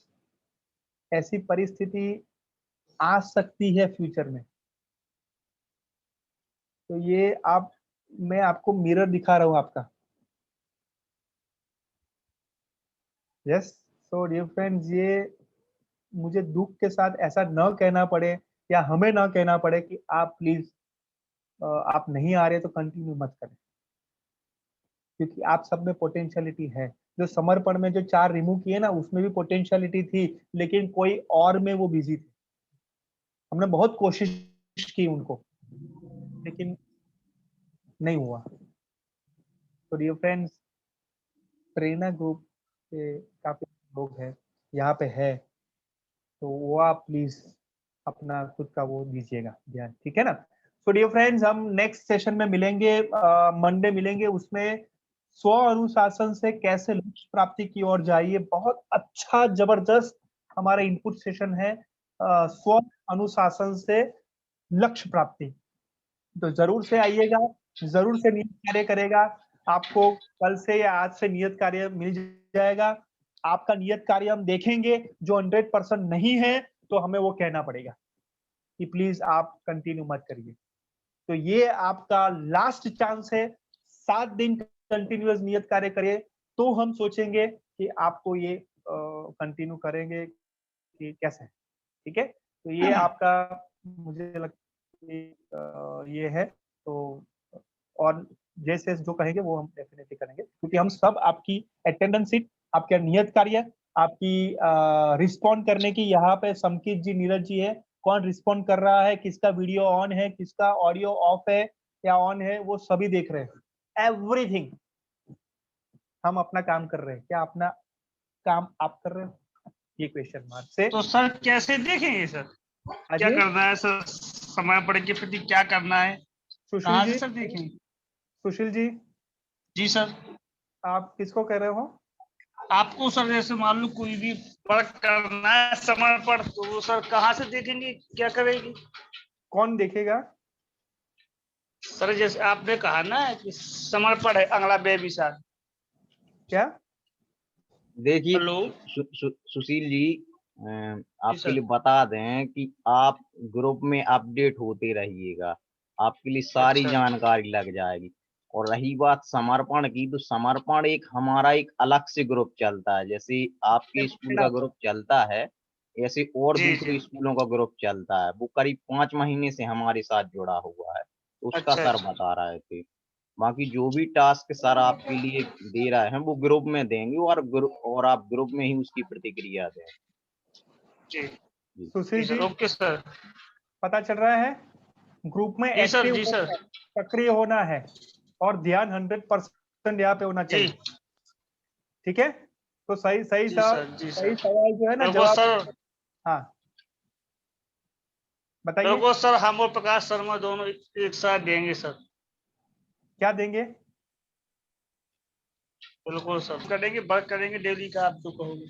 ऐसी परिस्थिति आ सकती है फ्यूचर में, तो ये मैं आपको मिरर दिखा रहा हूं आपका। यस, सो डियर फ्रेंड्स, ये मुझे दुख के साथ ऐसा न कहना पड़े या हमें ना कहना पड़े कि आप प्लीज आप नहीं आ रहे तो कंटिन्यू मत करें, क्योंकि आप सब में पोटेंशियलिटी है। जो समर्पण में जो 4 रिमूव किए ना, उसमें भी पोटेंशियलिटी थी, लेकिन कोई और में वो बिजी थे। हमने बहुत कोशिश की उनको, लेकिन नहीं हुआ। तो डियर फ्रेंड्स, प्रेरणा ग्रुप के काफी लोग हैं यहाँ पे है, तो वो आप प्लीज अपना खुद का वो दीजिएगा ध्यान, ठीक है ना? सो डियर फ्रेंड्स, हम नेक्स्ट सेशन में मिलेंगे, मंडे मिलेंगे। उसमें स्व अनुशासन से कैसे लक्ष्य प्राप्ति की ओर जाइए, बहुत अच्छा जबरदस्त हमारा इनपुट सेशन है, स्व अनुशासन से लक्ष्य प्राप्ति। तो जरूर से आइएगा, जरूर से नियत कार्य करेगा। आपको कल से या आज से नियत कार्य मिल जाएगा। आपका नियत कार्य हम देखेंगे, जो 100% नहीं है तो हमें वो कहना पड़ेगा कि प्लीज आप कंटिन्यू मत करिए। तो ये आपका लास्ट चांस है। 7 दिन कंटिन्यूअस नियत कार्य करिए, तो हम सोचेंगे कि आपको ये कंटिन्यू करेंगे कि कैसे, ठीक है? तो ये आपका, मुझे लगता है ये है। तो और जैसे जो कहेंगे वो हम डेफिनेटली करेंगे, क्योंकि हम सब आपकी अटेंडेंस शीट, आपका नियत कार्य, आपकी रिस्पॉन्ड करने की यहाँ पे समकित जी, नीरज जी है, कौन रिस्पॉन्ड कर रहा है, किसका वीडियो ऑन है, किसका ऑडियो ऑफ है या ऑन है, वो सभी देख रहे हैं। एवरीथिंग हम अपना काम कर रहे हैं। क्या अपना काम आप कर रहे हो? ये क्वेश्चन मार्क से। तो सर कैसे देखेंगे सर? क्या करना है सर? समय पड़े के प्रति क्या करना है? कहाँ से सर देखेंगे? सुशील जी। जी सर। आप किसको कह रहे हो? आपको सर, जैसे मान लो कोई भी वर्क करना है समय पर, तो वो सर कहाँ से देखेंगे, क्या करेंगे? कौन देखेगा? सर जैसे आपने कहा ना कि समर्पण है अगला बेमिसाल। क्या? देखिए सुशील जी, आपके लिए बता दें कि आप ग्रुप में अपडेट होते रहिएगा, आपके लिए सारी जानकारी लग जाएगी। और रही बात समर्पण की, तो समर्पण हमारा एक अलग से ग्रुप चलता है। जैसे आपके स्कूल का ग्रुप चलता है, ऐसे और दूसरे स्कूलों का ग्रुप चलता है। वो करीब 5 महीने से हमारे साथ जुड़ा हुआ है, उसका सर बता रहे थे। बाकी जो भी टास्क सर आपके लिए दे रहे हैं वो ग्रुप में देंगे, और आप ग्रुप में ही उसकी प्रतिक्रिया दें। जी सुशील जी, ओके सर। पता चल रहा है? ग्रुप में एक्टिव सक्रिय होना है और ध्यान 100% यहाँ पे होना चाहिए, ठीक है? तो सही सवाल जो है ना, जवाब। हाँ बताइए। बिल्कुल सर, हम और प्रकाश शर्मा दोनों एक साथ देंगे सर। क्या देंगे? बिल्कुल सर, करेंगे, वर्क करेंगे डेली का, आप जो कहोगे।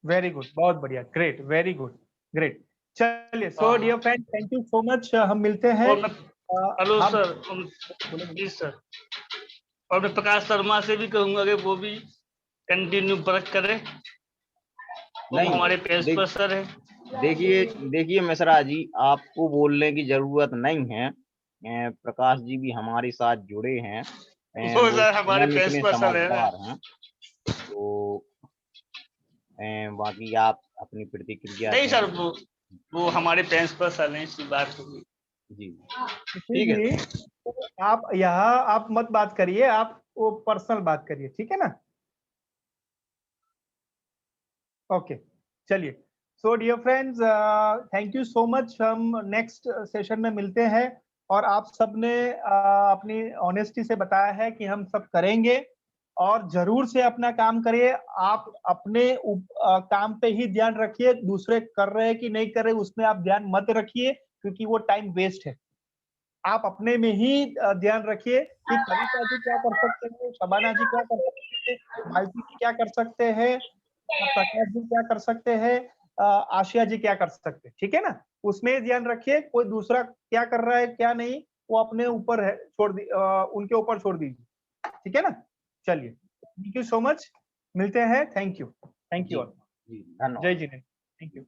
वेरी गुड, बहुत बढ़िया, ग्रेट, वेरी गुड, ग्रेट। चलिए, so dear friend, thank you so much. हम मिलते हैं। Hello sir. जी सर। और मैं प्रकाश शर्मा से भी कहूंगा कि वो भी कंटिन्यू वर्क करें, नहीं हमारे पेज पर सर है। देखिए मिश्रा जी, आपको बोलने की जरूरत नहीं है। प्रकाश जी भी हमारे साथ जुड़े हैं, वो सर हमारे पेज पर सर हैं। तो बाकी आप अपनी प्रतिक्रिया नहीं सर, वो हमारे पेज पर सर है, इसी बात होगी। जी ठीक है। तो आप यहाँ आप मत बात करिए, आप वो पर्सनल बात करिए, ठीक है ना? ओके, चलिए। So dear friends, thank you so much. हम नेक्स्ट सेशन में मिलते हैं, और आप सब ने अपनी ऑनेस्टी से बताया है कि हम सब करेंगे, और जरूर से अपना काम करिए। आप अपने काम पे ही ध्यान रखिए, दूसरे कर रहे हैं कि नहीं कर रहे उसमें आप ध्यान मत रखिए, क्योंकि वो टाइम वेस्ट है। आप अपने में ही ध्यान रखिए कि कविता जी क्या कर सकते हैं, शबाना जी क्या कर सकते हैं, मालती जी क्या कर सकते हैं, प्रकाश जी क्या कर सकते हैं, आशिया जी क्या कर सकते हैं, ठीक है ना। उसमें ध्यान रखिए, कोई दूसरा क्या कर रहा है क्या नहीं वो अपने ऊपर है, उनके ऊपर छोड़ दीजिए, ठीक है ना। चलिए, थैंक यू सो मच, मिलते हैं, थैंक यू ऑल, धन्यवाद। जय जिनेन्द्र, थैंक यू।